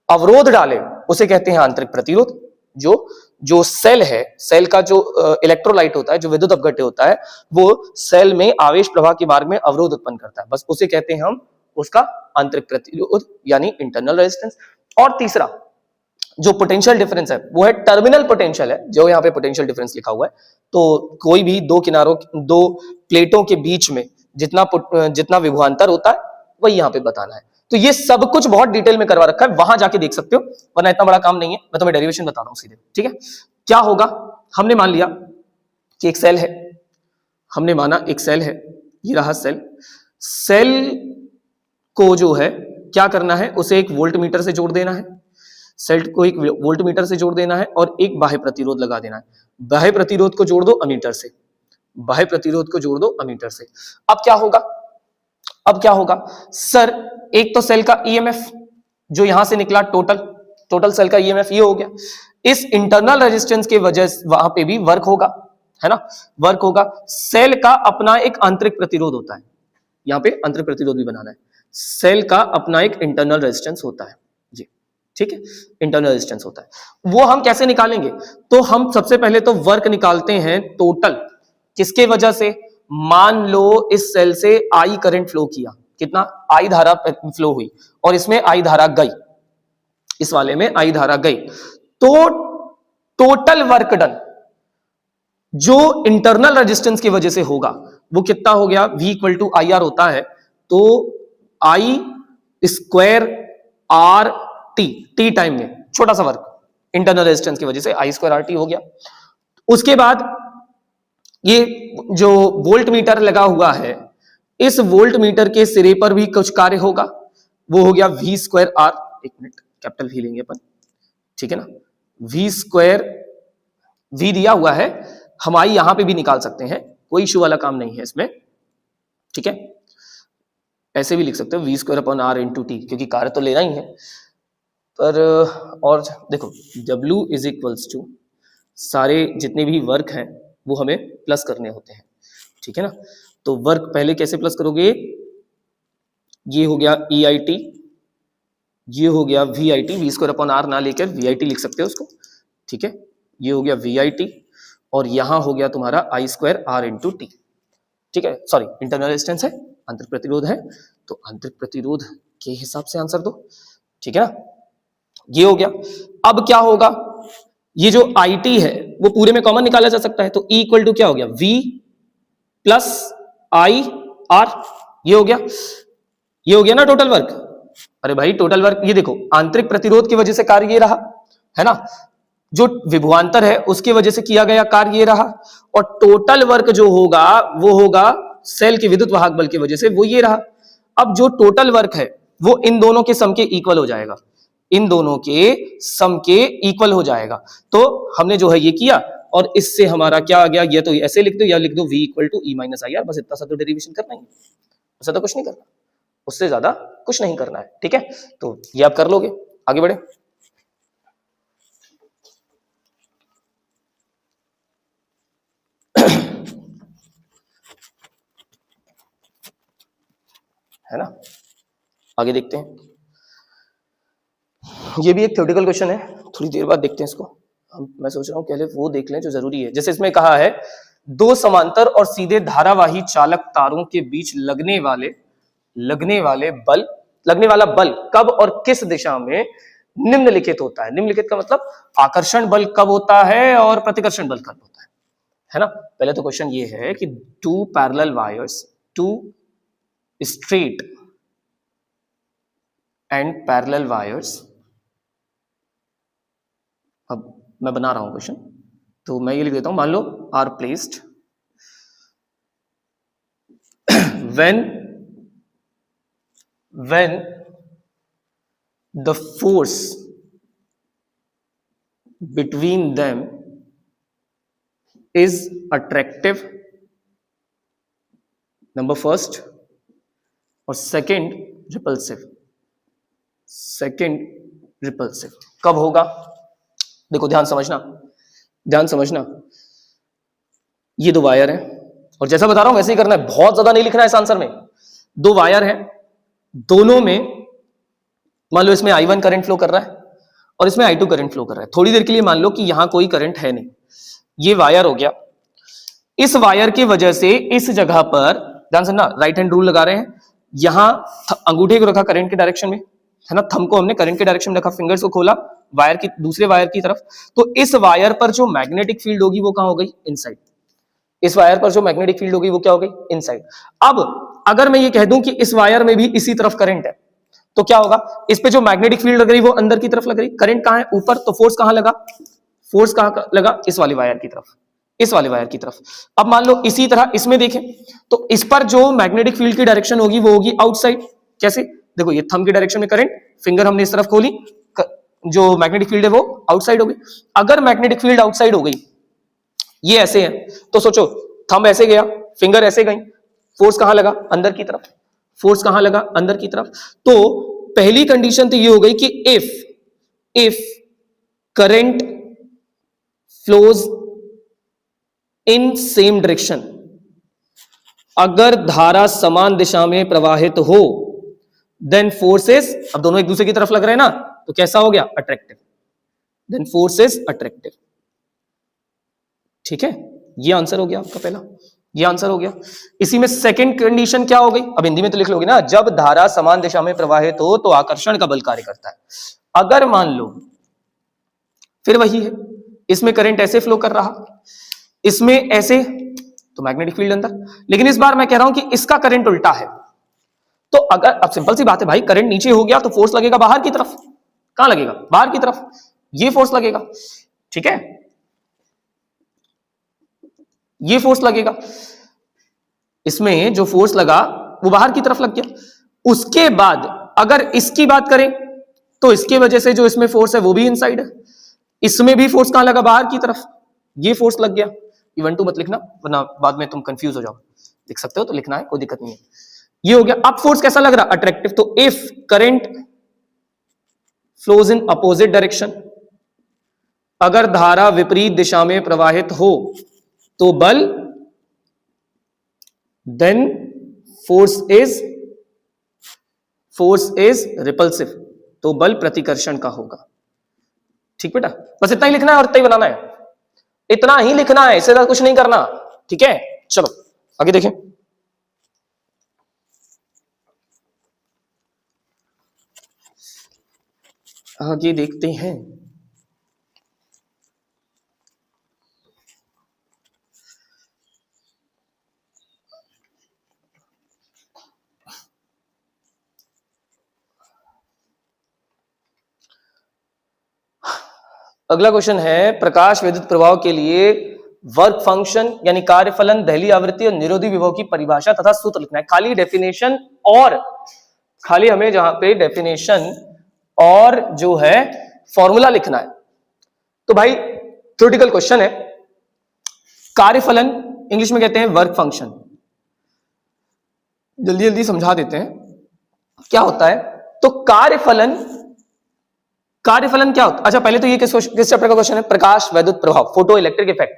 अवरोध डाले उसे कहते हैं आंतरिक प्रतिरोध। जो सेल है, सेल का जो इलेक्ट्रोलाइट होता है, जो विद्युत अपघट्य होता है, वो सेल में आवेश प्रवाह के मार्ग में अवरोध उत्पन्न करता है, बस उसे कहते हैं हम उसका आंतरिक प्रतिरोध यानी इंटरनल रेजिस्टेंस। और तीसरा जो पोटेंशियल डिफरेंस है वो है टर्मिनल पोटेंशियल है, जो यहाँ पे पोटेंशियल डिफरेंस लिखा हुआ है। तो कोई भी दो प्लेटों के बीच में जितना विभवांतर होता है वही यहाँ पे बताना है। तो ये सब कुछ बहुत डिटेल में करवा रखा है, वहां जाके देख सकते हो, वरना इतना बड़ा काम नहीं है। मैं तुम्हें डेरिवेशन बता रहा हूं सीधे, ठीक है। क्या होगा, हमने मान लिया कि एक सेल है, हमने माना एक सेल है, ये रहा सेल को जो है क्या करना है, उसे एक वोल्ट मीटर से जोड़ देना है, सेल को एक वोल्ट मीटर से जोड़ देना है और एक बाह्य प्रतिरोध लगा देना है। बाह्य प्रतिरोध को जोड़ दो अमीटर से, बाह्य प्रतिरोध को जोड़ दो अमीटर से। अब क्या होगा सर, एक तो सेल का EMF जो यहां से निकला, टोटल सेल का EMF ये हो गया। इस इंटरनल रेजिस्टेंस के वजह से वहां पे भी वर्क होगा, है ना, वर्क होगा। सेल का अपना एक आंतरिक प्रतिरोध होता है, यहां पे आंतरिक प्रतिरोध भी बनाना है। सेल का अपना एक इंटरनल रेजिस्टेंस होता है जी, ठीक है, इंटरनल रेजिस्टेंस होता है। वो हम कैसे निकालेंगे, तो हम सबसे पहले तो वर्क निकालते हैं टोटल, किसके वजह से, मान लो इस सेल से I करंट फ्लो किया, कितना, I धारा फ्लो हुई और इसमें I धारा गई, इस वाले में I धारा गई, तो टोटल वर्क डन जो इंटरनल रेजिस्टेंस की वजह से होगा वो कितना हो गया, v equal to I R होता है, तो I square R T time में छोटा सा वर्क इंटरनल रेजिस्टेंस की वजह से आई स्क्वायर आर टी हो गया। उसके बाद ये जो वोल्ट मीटर लगा हुआ है, इस वोल्ट मीटर के सिरे पर भी कुछ कार्य होगा, वो हो गया v स्क्वायर आर, एक मिनट कैपिटल v लेंगे अपन, ठीक है ना, v स्क्वायर, v दिया हुआ है, हम आई यहां पे भी निकाल सकते हैं, कोई इशू वाला काम नहीं है इसमें, ठीक है, ऐसे भी लिख सकते हो v square upon R into T, क्योंकि कार्य तो लेना ही है। पर और देखो w इज इक्वल्स टू सारे जितने भी वर्क हैं वो हमें प्लस करने होते हैं, ठीक है ना। तो वर्क पहले कैसे प्लस करोगे, ये हो गया ई आई टी, ये हो गया V I T, V square upon R ना लेकर वी आई टी लिख सकते हो उसको, ठीक है, ये हो गया वी आई टी, और यहां हो गया तुम्हारा आई स्क्वायर आर इंटू टी, ठीक है, सॉरी इंटरनल रेजिस्टेंस है, आंतरिक प्रतिरोध है, तो आंतरिक प्रतिरोध के हिसाब से आंसर दो, ठीक है ना, ये हो गया। अब क्या होगा, ये जो आई टी है वो पूरे में कॉमन निकाला जा सकता है, तो ई इक्वल टू क्या हो गया, v प्लस आई आर, ये हो गया ना टोटल वर्क। अरे भाई टोटल वर्क, ये देखो आंतरिक प्रतिरोध की वजह से कार्य ये रहा है ना, जो विभवांतर है उसकी वजह से किया गया कार्य ये रहा, और टोटल वर्क जो होगा वो होगा सेल के विद्युत वाहक बल की वजह से, वो ये रहा। अब जो टोटल वर्क है वो इन दोनों के सम के इक्वल हो जाएगा, इन दोनों के सम के इक्वल हो जाएगा। तो हमने जो है ये किया, और इससे हमारा क्या आ गया, ये तो ऐसे लिख दो या लिख दो v equal to E minus I R, बस इतना सा तो डेरिवेशन करना ही, उससे तो कुछ नहीं करना, उससे ज्यादा कुछ नहीं करना है, ठीक है। तो ये आप कर लोगे, आगे बढ़े। है ना, आगे देखते हैं। ये भी एक थ्योरेटिकल क्वेश्चन है, थोड़ी देर बाद देखते हैं इसको। मैं सोच रहा हूं पहले वो देख लें जो जरूरी है। जैसे इसमें कहा है, दो समांतर और सीधे धारावाही चालक तारों के बीच लगने वाला बल कब और किस दिशा में निम्नलिखित होता है। निम्नलिखित का मतलब आकर्षण बल कब होता है और प्रतिकर्षण बल कब होता है ना। पहले तो क्वेश्चन ये है कि two parallel wires, two straight and parallel wires, अब मैं बना रहा हूं क्वेश्चन, तो मैं ये लिख देता हूं, मान लो R placed when the force between them is attractive, number first, और second repulsive कब होगा। देखो ध्यान समझना, ये दो वायर हैं, और जैसा बता रहा हूं वैसे ही करना है, बहुत ज्यादा नहीं लिखना है इस आंसर में। दो वायर हैं, दोनों में मान लो इसमें I1 करंट फ्लो कर रहा है और इसमें I2 करंट फ्लो कर रहा है। थोड़ी देर के लिए मान लो कि यहां कोई करंट है नहीं, ये वायर हो गया। इस वायर की वजह से इस जगह पर ध्यान सुनना, राइट हैंड रूल लगा रहे हैं, यहां अंगूठे को रखा करंट के डायरेक्शन में, है ना, थंब को हमने करंट के डायरेक्शन में रखा, फिंगर्स को खोला वायर की दूसरे वायर की तरफ, तो इस वायर पर जो मैग्नेटिक फील्ड होगी वो कहां हो गई, इनसाइड। इस वायर पर जो मैग्नेटिक फील्ड होगी वो क्या हो गई, इनसाइड। अब अगर मैं ये कह दूं कि इस वायर में भी इसी तरफ करंट है, तो क्या होगा, इस पे जो मैग्नेटिक फील्ड लग रही वो अंदर की तरफ लग रही, करंट कहां है, ऊपर, तो फोर्स कहां लगा, फोर्स कहां लगा, इस वाली वायर की तरफ, इस वाले वायर की तरफ। अब मान लो इसी तरह इसमें देखें, तो इस पर जो मैग्नेटिक फील्ड की डायरेक्शन होगी वो होगी आउटसाइड। कैसे, देखो ये थंब की डायरेक्शन में करंट, फिंगर हमने इस तरफ खोली, जो मैग्नेटिक फील्ड है वो आउटसाइड हो गई। अगर मैग्नेटिक फील्ड आउटसाइड हो गई, ये ऐसे है, तो सोचो थंब ऐसे गया, फिंगर ऐसे गई, फोर्स कहां लगा, अंदर की तरफ, फोर्स कहां लगा, अंदर की तरफ। तो पहली कंडीशन तो ये हो गई कि if current flows in same direction, अगर धारा समान दिशा में प्रवाहित हो, देन फोर्सेस, अब दोनों एक दूसरे की तरफ लग रहे हैं ना, तो कैसा हो गया, attractive, then force is attractive. ठीक है, ये आंसर हो गया आपका पहला, ये आंसर हो गया। इसी में सेकंड कंडीशन क्या हो गई, अब हिंदी में तो लिख लोगे ना, जब धारा समान दिशा में प्रवाहित हो तो आकर्षण का बल कार्य करता है। अगर मान लो, फिर वही है, इसमें करंट ऐसे फ्लो कर रहा, इसमें ऐसे तो मैग्नेटिक फील्ड अंदर। लेकिन इस बार मैं कह रहा हूं कि इसका करंट उल्टा है, तो अगर अब सिंपल सी बात है भाई, करंट नीचे हो गया तो फोर्स लगेगा बाहर की तरफ। कहां लगेगा? बाहर की तरफ, ये फोर्स लगेगा, ठीक है, ये फोर्स लगेगा। इसमें जो फोर्स लगा वो बाहर की तरफ लग गया। उसके बाद अगर इसकी बात करें तो इसके वजह से जो इसमें फोर्स है वो भी इनसाइड है, इसमें भी फोर्स कहां लगा? बाहर की तरफ, ये फोर्स लग गया। इवन टू मत लिखना वरना बाद में तुम कंफ्यूज हो जाओ, लिख सकते हो तो लिखना है, कोई दिक्कत नहीं है। ये हो गया। अब फोर्स कैसा लग रहा? अट्रैक्टिव। तो if current flows in opposite direction, अगर धारा विपरीत दिशा में प्रवाहित हो तो बल, देन फोर्स इज रिपल्सिव, तो बल प्रतिकर्षण का होगा। ठीक बेटा, बस इतना ही लिखना है और इतना ही बनाना है, इतना ही लिखना है, इससे ज्यादा कुछ नहीं करना। ठीक है, चलो आगे देखें। आगे देखते हैं। अगला क्वेश्चन है, प्रकाश विद्युत प्रवाह के लिए वर्क फंक्शन यानी कार्यफलन, दहली आवृत्ति और निरोधी विभव की परिभाषा तथा सूत्र लिखना है। खाली डेफिनेशन और खाली हमें जहां पे डेफिनेशन और जो है फॉर्मूला लिखना है। तो भाई थ्योरेटिकल क्वेश्चन है। कार्यफलन इंग्लिश में कहते हैं वर्क फंक्शन। जल्दी जल्दी समझा देते हैं क्या होता है। तो कार्यफलन क्या होता है? अच्छा पहले तो ये किस चैप्टर का क्वेश्चन है? प्रकाश वैद्युत प्रभाव, फोटो इलेक्ट्रिक इफेक्ट।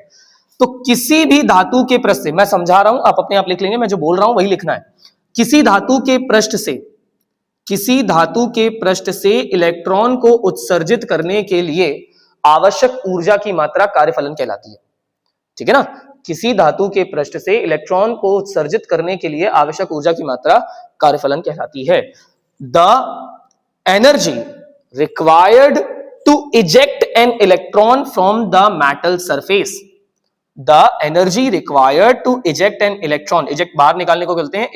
तो किसी भी धातु के पृष्ठ से, मैं समझा रहा हूं, आप अपने आप लिख लेंगे, मैं जो बोल रहा हूं वही लिखना है। किसी धातु के पृष्ठ से इलेक्ट्रॉन को उत्सर्जित करने के लिए आवश्यक ऊर्जा की मात्रा कार्यफलन कहलाती है। ठीक है ना? किसी धातु के पृष्ठ से इलेक्ट्रॉन को उत्सर्जित करने के लिए आवश्यक ऊर्जा की मात्रा कार्यफलन कहलाती है। The energy required to eject an electron from the metal surface, the energy required to eject an electron, eject बाहर निकालने को कहते हैं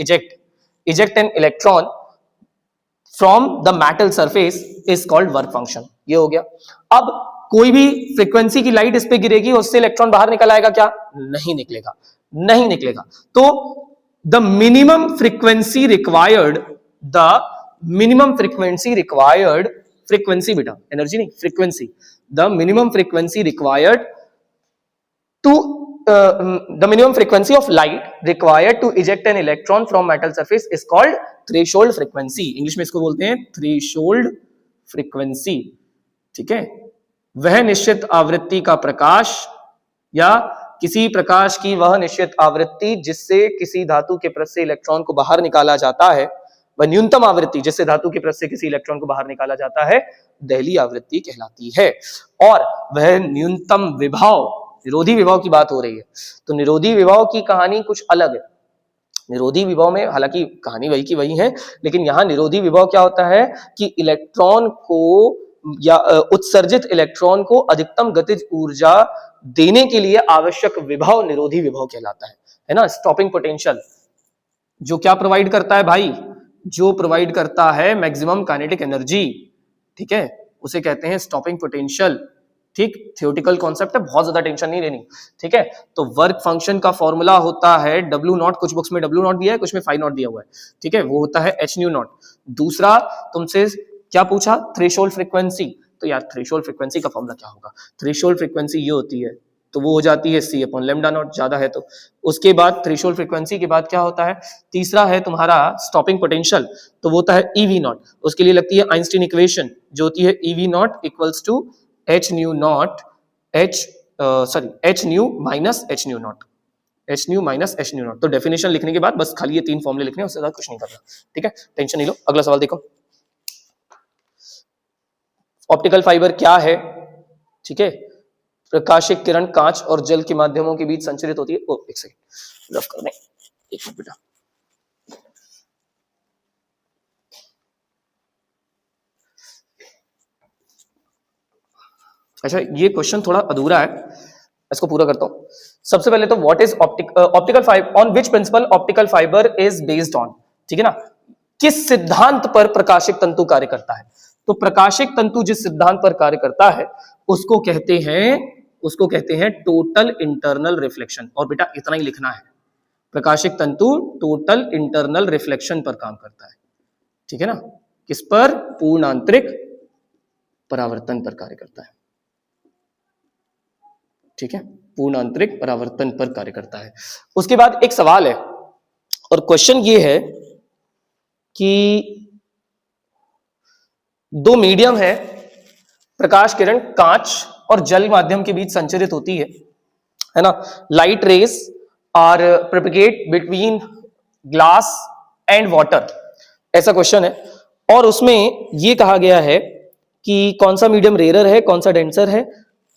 eject an electron from the metal surface is called work function। ये हो गया। अब कोई भी फ्रीक्वेंसी की लाइट इस पे गिरेगी, उससे इलेक्ट्रॉन बाहर निकल आएगा क्या? नहीं निकलेगा। तो the minimum frequency required frequency बेटा, एनर्जी नहीं, frequency. The minimum frequency of light required to eject an electron from metal surface is called threshold frequency. English में इसको बोलते हैं थ्रेशोल्ड फ्रीक्वेंसी। ठीक है, वह निश्चित आवृत्ति का प्रकाश या किसी प्रकाश की वह निश्चित आवृत्ति जिससे किसी धातु के पृष्ठ से इलेक्ट्रॉन को बाहर निकाला जाता है, वह न्यूनतम आवृत्ति जिससे धातु के पृष्ठ से किसी इलेक्ट्रॉन को बाहर निकाला जाता है, दहली आवृत्ति कहलाती है। और वह न्यूनतम विभव, निरोधी विभव की बात हो रही है, तो निरोधी विभव की कहानी कुछ अलग है। निरोधी विभव में हालांकि कहानी वही की वही है, लेकिन यहां निरोधी विभव क्या होता है कि इलेक्ट्रॉन को या उत्सर्जित इलेक्ट्रॉन को अधिकतम गतिज ऊर्जा देने के लिए आवश्यक विभव निरोधी विभव कहलाता है ना। स्टॉपिंग पोटेंशियल जो क्या प्रोवाइड करता है भाई? जो प्रोवाइड करता है मैक्सिमम काइनेटिक एनर्जी, ठीक है, उसे कहते हैं स्टॉपिंग पोटेंशियल। ठीक, थियोरेटिकल कॉन्सेप्ट है, बहुत ज्यादा टेंशन नहीं लेनी। ठीक है, तो वर्क फंक्शन का फॉर्मूला होता है W0, कुछ बुक्स में W0 दिया है, कुछ में φ0 दिया हुआ है। ठीक है, वो होता है h0। दूसरा तुमसे क्या पूछा? Threshold frequency. तो यार थ्रेशोल्ड फ्रीक्वेंसी का फॉर्मूला क्या होगा? थ्रेशोल्ड फ्रीक्वेंसी ये होती है, तो वो हो जाती है C/λ0, ज्यादा है तो। उसके बाद थ्रेशोल्ड फ्रीक्वेंसी के बाद क्या होता है? तीसरा है तुम्हारा स्टॉपिंग पोटेंशियल, तो वो होता है EV0। उसके लिए लगती है आइंस्टीन इक्वेशन जो होती है EV0 equals to h nu minus h nu naught. तो डेफिनेशन लिखने के बाद बस खाली ये 3 फॉर्मूले लिखने हैं, उससे ज्यादा कुछ नहीं करना। ठीक है, टेंशन नहीं लो। अगला सवाल देखो, ऑप्टिकल फाइबर क्या है? ठीक है, प्रकाशिक किरण कांच और जल के माध्यमों के बीच संचरित होती है। एक सेकंड रफ कर दें, एक मिनट बेटा। अच्छा, ये क्वेश्चन थोड़ा अधूरा है, इसको पूरा करता हूं। सबसे पहले तो what is optical fibre, on which principle optical fibre is based on, ठीक है ना, किस सिद्धांत पर प्रकाशिक तंतु कार्य करता है। तो प्रकाशिक तंतु जिस सिद्धांत पर कार्य करता है उसको कहते हैं टोटल इंटरनल रिफ्लेक्शन। और बेटा इतना ही लिखना है, प्रकाशिक तंतु टोटल इंटरनल रिफ्लेक्शन पर काम करता है, ठीक है ना, किस पर, पूर्ण आंतरिक परावर्तन पर कार्य करता है, ठीक है, पूर्ण आंतरिक परावर्तन पर कार्य करता है। उसके बाद एक सवाल है और क्वेश्चन ये है कि दो मीडियम है, प्रकाश किरण कांच और जल माध्यम के बीच संचरित होती है ना, light rays are propagate between glass and water, ऐसा क्वेश्चन है। और उसमें ये कहा गया है कि कौन सा मीडियम रेयर है, कौन सा डेंसर है,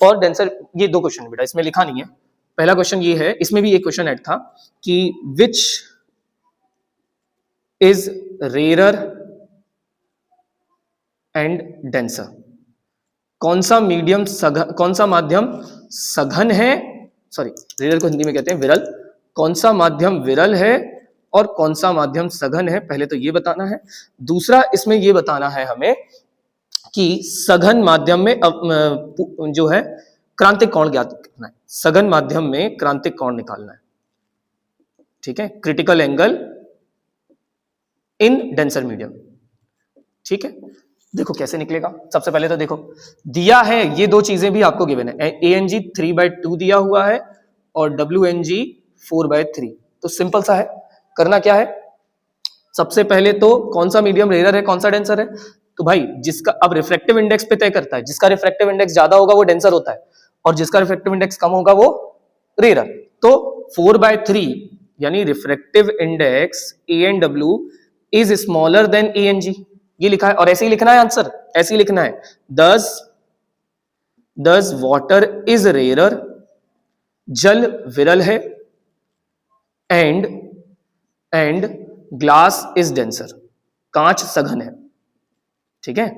और डेंसर, ये दो क्वेश्चन बेटा इसमें लिखा नहीं है। पहला क्वेश्चन ये है, इसमें भी एक क्वेश्चन ऐड था कि which is rare and denser, कौन सा माध्यम सघन है, सॉरी रेयर को हिंदी में कहते हैं विरल, कौन सा माध्यम विरल है और कौन सा माध्यम सघन है, पहले तो ये बताना है। दूसरा इसमें ये बताना है हमें कि सघन माध्यम में जो है क्रांतिक कोण ज्ञात करना है, सघन माध्यम में क्रांतिक कोण निकालना है, ठीक है, critical angle in denser medium, ठीक है। देखो कैसे निकलेगा, सबसे पहले तो देखो दिया है, ये दो चीजें भी आपको गिवन है, ANG 3/2 दिया हुआ है और WNG 4/3, तो सिंपल सा है, करना क्या है, सबसे पहले तो कौन सा मीडियम रेयर है, कौन सा डेंसर है, तो भाई जिसका अब रिफ्रैक्टिव इंडेक्स पे तय करता है, जिसका रिफ्रैक्टिव इंडेक्स ज्यादा होगा वो डेंसर होता है और जिसका रिफ्रैक्टिव इंडेक्स कम होगा वो रेयर। तो 4/3 यानी refractive index ANW is smaller than ANG, ये लिखा है और ऐसे ही लिखना है आंसर, ऐसे ही लिखना है, दस वाटर इज रेयर, जल विरल है, एंड ग्लास इज डेंसर, कांच सघन है, ठीक है,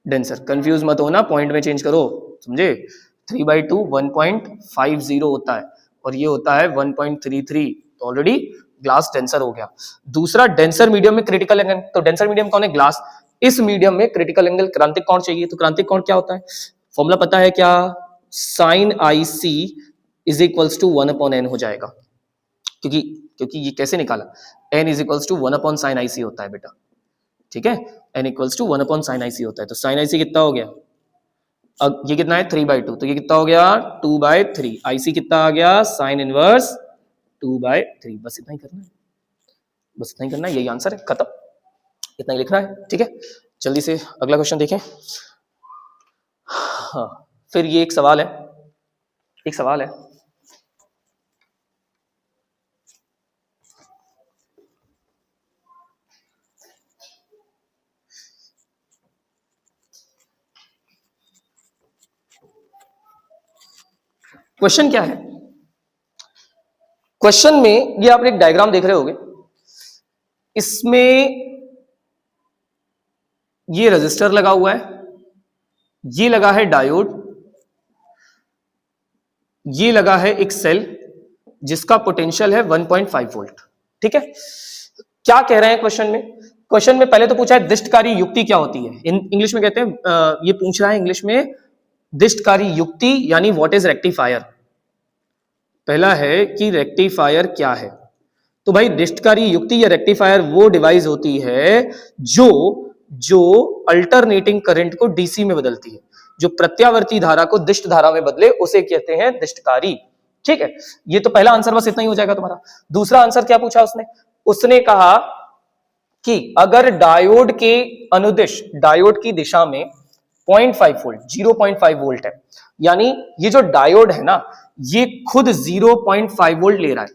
डेंसर, कंफ्यूज मत होना, पॉइंट में चेंज करो, समझे। 3/2 1.50 होता है और ये होता है 1.33, तो ऑलरेडी ग्लास डेंसर हो गया। दूसरा डेंसर मीडियम में क्रिटिकल एंगल, तो डेंसर मीडियम कौन है, ग्लास, इस मीडियम में क्रिटिकल एंगल क्रांतिक कोण चाहिए, तो क्रांतिक कोण क्या होता है, फॉर्मूला पता है क्या, sin IC is equals to 1/n हो जाएगा, क्योंकि ये कैसे निकाला, n is equals to 1/sin IC होता है बेटा, ठीक है, n equals to 1/sin IC होता है, तो sin IC कितना हो गया, अब ये कितना है 3/2, तो ये कितना हो गया 2/3, IC कितना आ गया sin इनवर्स 2/3, बस इतना ही करना है, बस इतना ही करना है, यही आंसर है, खत्म, इतना ही लिखना है, ठीक है। जल्दी से अगला क्वेश्चन देखें। हाँ फिर ये एक सवाल है, क्वेश्चन क्या है, क्वेश्चन में ये आप एक डायग्राम देख रहे होंगे, इसमें ये रजिस्टर लगा हुआ है, ये लगा है डायोड, ये लगा है एक सेल जिसका पोटेंशियल है 1.5 वोल्ट, ठीक है। क्या कह रहे हैं क्वेश्चन में पहले तो पूछा है दिष्टकारी युक्ति क्या होती है, इंग्लिश में कहते हैं, ये पूछ रहा है इंग्लिश में दिष्टकारी युक्ति यानी व्हाट इज रेक्टिफायर। पहला है कि रेक्टिफायर क्या है, तो भाई दिष्टकारी युक्ति या रेक्टिफायर वो डिवाइस होती है जो अल्टरनेटिंग करंट को डीसी में बदलती है, जो प्रत्यावर्ती धारा को दिष्ट धारा में बदले उसे कहते हैं दिष्टकारी, ठीक है। ये तो पहला आंसर, बस इतना ही हो जाएगा तुम्हारा। दूसरा आंसर क्या पूछा उसने कहा कि अगर डायोड के अनुदिश, डायोड की दिशा में 0.5 वोल्ट 0.5 वोल्ट है, यानी ये जो डायोड है ना ये खुद 0.5 वोल्ट ले रहा है,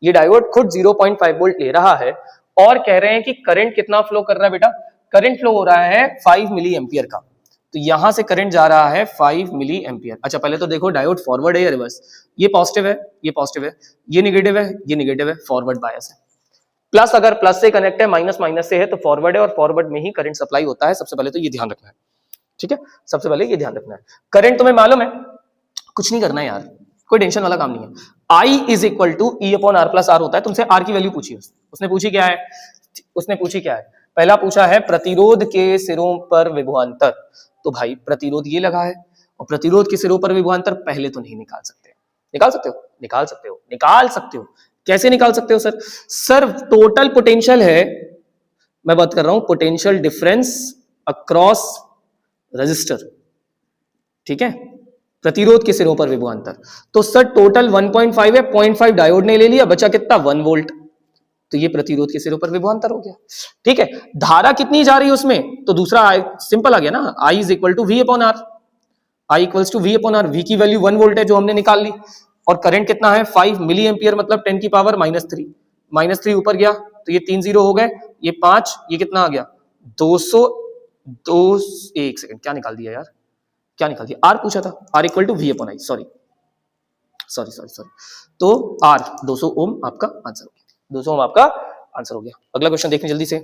ये डायोड खुद 0.5 वोल्ट ले रहा है और कह रहे हैं कि करंट कितना फ्लो कर रहा है बेटा, करंट फ्लो हो रहा है 5 मिली एम्पियर का, तो यहां से करंट जा रहा है 5 मिली एम्पियर। अच्छा पहले तो देखो डायोड फॉरवर्ड है या रिवर्स, ये पॉजिटिव है, ये पॉजिटिव है, ये निगेटिव है, ये निगेटिव है, फॉरवर्ड बायस है। प्लस अगर प्लस से कनेक्ट है, माइनस माइनस से है तो फॉरवर्ड है और फॉरवर्ड में ही करंट सप्लाई होता है। सबसे पहले तो ये ध्यान रखना है, ठीक है, सबसे पहले ये ध्यान रखना है। करंट तुम्हें मालूम है, कुछ नहीं करना है यार, कोई टेंशन वाला काम नहीं है। I is equal to E upon R plus R होता है। तुमसे आर की वैल्यू पूछी, उसने पूछी क्या है, उसने पूछी क्या है, पहला पूछा है प्रतिरोध के सिरों पर विभवांतर। तो भाई प्रतिरोध ये लगा है, और प्रतिरोध के सिरों पर विभवांतर पहले तो नहीं निकाल सकते। निकाल सकते हो, निकाल सकते हो, निकाल सकते हो। कैसे निकाल सकते हो सर? सर टोटल पोटेंशियल है, मैं बात कर रहा हूं पोटेंशियल डिफरेंस अक्रॉस रजिस्टर, ठीक है, प्रतिरोध के सिरों पर विभवांतर। तो सर टोटल 1.5 है, 0.5 डायोड ने ले लिया, बचा कितना 1 वोल्ट। तो ये प्रतिरोध के सिरों पर विभवांतर हो गया, ठीक है। धारा कितनी जा रही है उसमें, तो दूसरा सिंपल आ गया ना, I is equal to V upon R, I equals to V upon R. V की वैल्यू 1 वोल्ट है जो हमने निकाल ली, और करंट कितना है 5 मिली एम्पियर, मतलब 10 की पावर -3, -3 ऊपर गया तो ये 3 जीरो हो गए, ये 5, ये कितना आ गया 200, 2 एक सेकंड क्या निकाल दिया यार, क्या निकाल दिया, आर पूछा था, R equal to V upon I, sorry sorry sorry sorry. तो आर 200 ओम आपका आंसर हो गया, 200 ओम आपका आंसर हो गया। अगला क्वेश्चन देखने जल्दी से।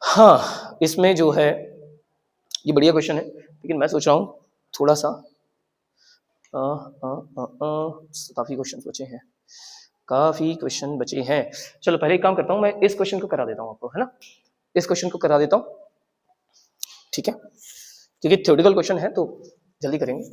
हाँ इसमें जो है ये बढ़िया क्वेश्चन है, लेकिन मैं सोच रहा हूं थोड़ा सा काफी क्वेश्चन बचे हैं, काफी क्वेश्चन बचे हैं। चलो पहले एक काम करता हूं, मैं इस क्वेश्चन को करा देता हूं आपको, है ना, इस क्वेश्चन को करा देता हूं, ठीक है, क्योंकि थ्योरेटिकल क्वेश्चन है तो जल्दी करेंगे।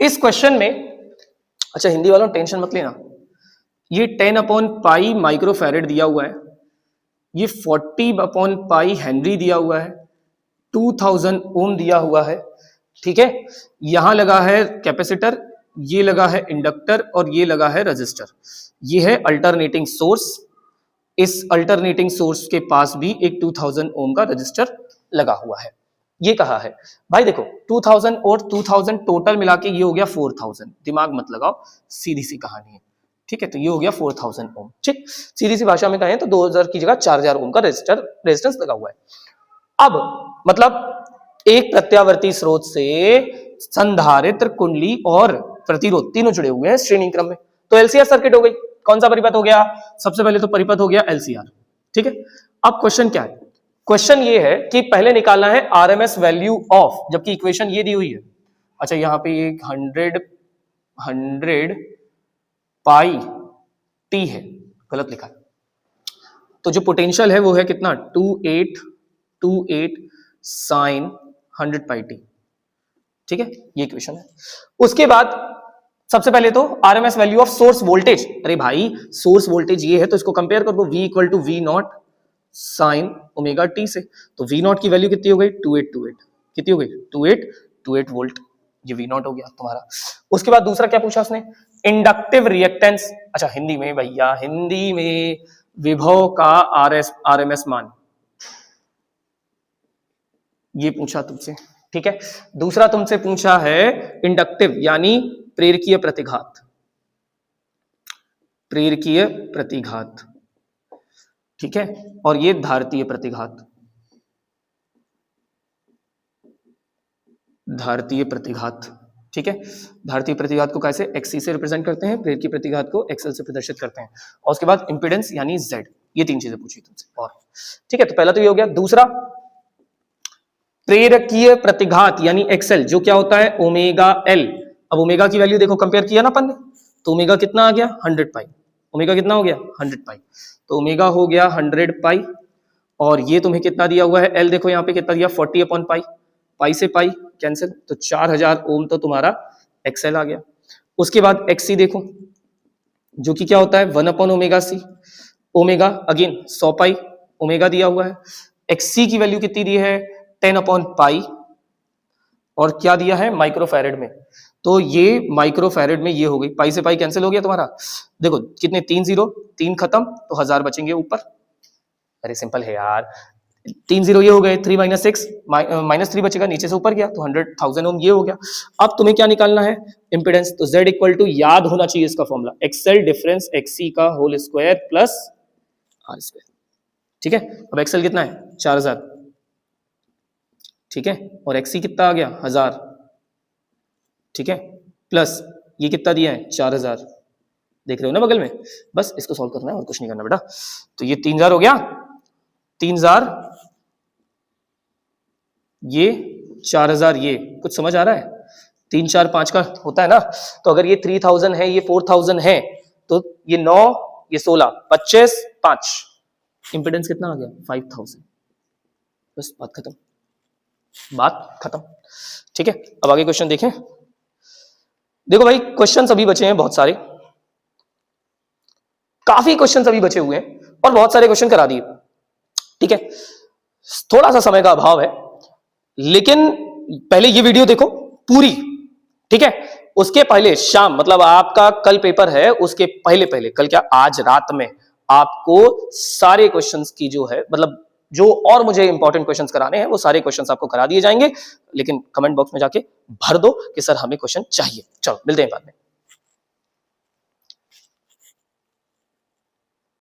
इस क्वेश्चन में, अच्छा हिंदी वालों टेंशन मत लेना, ये 10/पाई माइक्रोफैरेड दिया हुआ है, ये 40/पाई हेनरी दिया हुआ है, 2000 ओम दिया हुआ है, ठीक है। यहां लगा है कैपेसिटर, ये लगा है इंडक्टर, और ये लगा है रजिस्टर। ये है अल्टरनेटिंग सोर्स, इस अल्टरनेटिंग सोर्स के पास भी एक 2000 ओम का रजिस्टर लगा हुआ है। ये कहा है भाई देखो 2000 और 2000 टोटल मिला के ये हो गया 4000, दिमाग मत लगाओ, सीधी सी कहानी है, ठीक है। तो ये हो गया 4000 ओम, ठीक, सीधी सी भाषा में कहें तो 2000 की जगह 4000 ओम का रेजिस्टेंस लगा हुआ है। अब मतलब एक प्रत्यावर्ती स्रोत से संधारित्र, कुंडली और प्रतिरोध तीनों जुड़े हुए हैं श्रेणी क्रम में, तो एलसीआर सर्किट हो गई। कौन सा परिपथ हो गया, सबसे पहले तो परिपथ हो गया एलसीआर, ठीक है। अब क्वेश्चन क्या है, क्वेश्चन ये है कि पहले निकालना है आरएमएस वैल्यू ऑफ, जबकि इक्वेशन ये दी हुई है, अच्छा यहाँ पे 100 पाई टी है, गलत लिखा है, तो जो पोटेंशियल है वो है कितना 2828 साइन 100 पाई टी, ठीक है, ये इक्वेशन है। उसके बाद सबसे पहले तो RMS value of source voltage, अरे भाई सोर्स वोल्टेज ये है तो इसको कंपेयर कर दो, V equal to V naught sine omega T से, तो वी नॉट की वैल्यू कितनी हो गई 2828, कितनी हो गई 2828 वोल्ट, ये वी नॉट हो गया तुम्हारा। उसके बाद दूसरा क्या पूछा उसने, इंडक्टिव रिएक्टेंस, अच्छा हिंदी में भैया, हिंदी में विभव का आरएमएस मान, ये पूछा तुमसे, ठीक है। दूसरा तुमसे पूछा है इंडक्टिव यानी प्रेरकीय प्रतिघात, प्रेरकीय प्रतिघात, ठीक है, और ये धारतीय प्रतिघात, धारतीय प्रतिघात, ठीक है। धारतीय प्रतिघात को कैसे XC से रिप्रेजेंट करते हैं, प्रेरकीय प्रतिघात को XL से प्रदर्शित करते हैं, और उसके बाद इंपेडेंस यानी Z, ये तीन चीजें पूछी तुमसे, और ठीक है। तो पहला तो ये हो गया। दूसरा प्रेरकीय प्रतिघात यानी XL, जो क्या होता है ओमेगा L। अब ओमेगा की वैल्यू देखो कंपेयर किया ना अपन ने, तो ओमेगा कितना आ गया 100 पाई, ओमेगा कितना हो गया 100 पाई, तो ओमेगा हो गया 100 पाई, और ये तुम्हें कितना दिया हुआ है L, देखो यहाँ पे कितना दिया 40/पाई, पाई से पाई कैंसिल, तो 4000 ओम तो तुम्हारा XL आ गया। उसके बाद XC देखो, जो कि क्या होता है 1/ओमेगा C, ओमेगा अगेन 100 पाई, ओमेगा दिया हुआ है। XC की वैल्यू कितनी दी है 10/पाई, और क्या दिया है माइक्रोफैरेड में, तो ये माइक्रोफैरेड में ये हो गई, पाई से पाई कैंसिल हो गया तुम्हारा, देखो कितने 3 जीरो, 3 खत्म, तो 1000 बचेंगे ऊपर, अरे सिंपल है यार, 3 जीरो ये हो गए, 3 - 6 -3 बचेगा, नीचे से ऊपर गया तो 100,000 ओम ये हो गया। अब तुम्हें क्या निकालना है इंपेडेंस, तो Z इक्वल टू, याद होना चाहिए इसका फॉर्मूला, XL डिफरेंस XC का whole square plus R square, ठीक है। अब XL कितना है 4000, ठीक है, और XC कितना आ गया 1000, ठीक है, प्लस ये कितना दिया है 4000, देख रहे हो ना बगल में, बस इसको सॉल्व करना है और कुछ नहीं करना बेटा। तो ये 3000 हो गया, 3000 ये 4000, ये कुछ समझ आ रहा है? 3 4 5 का होता है ना, तो अगर ये 3000 है, ये 4000 है, तो ये 9, ये 16, 25, 5, इंपेडेंस कितना आ गया 5000। बस बात खत्म, बात खत्म। ठीक है, अब आगे क्वेश्चन देखें। देखो भाई क्वेश्चन अभी बचे हैं बहुत सारे, काफी क्वेश्चन अभी बचे हुए हैं और बहुत सारे क्वेश्चन करा दिए। ठीक है, थोड़ा सा समय का अभाव है, लेकिन पहले ये वीडियो देखो पूरी। ठीक है, उसके पहले शाम, मतलब आपका कल पेपर है, उसके पहले पहले, कल क्या, आज रात में आपको सारे क्वेश्चंस की जो है, मतलब जो और मुझे इंपॉर्टेंट क्वेश्चंस कराने हैं वो सारे क्वेश्चंस आपको करा दिए जाएंगे, लेकिन कमेंट बॉक्स में जाके भर दो कि सर हमें क्वेश्चन चाहिए। चलो मिलते हैं बाद में।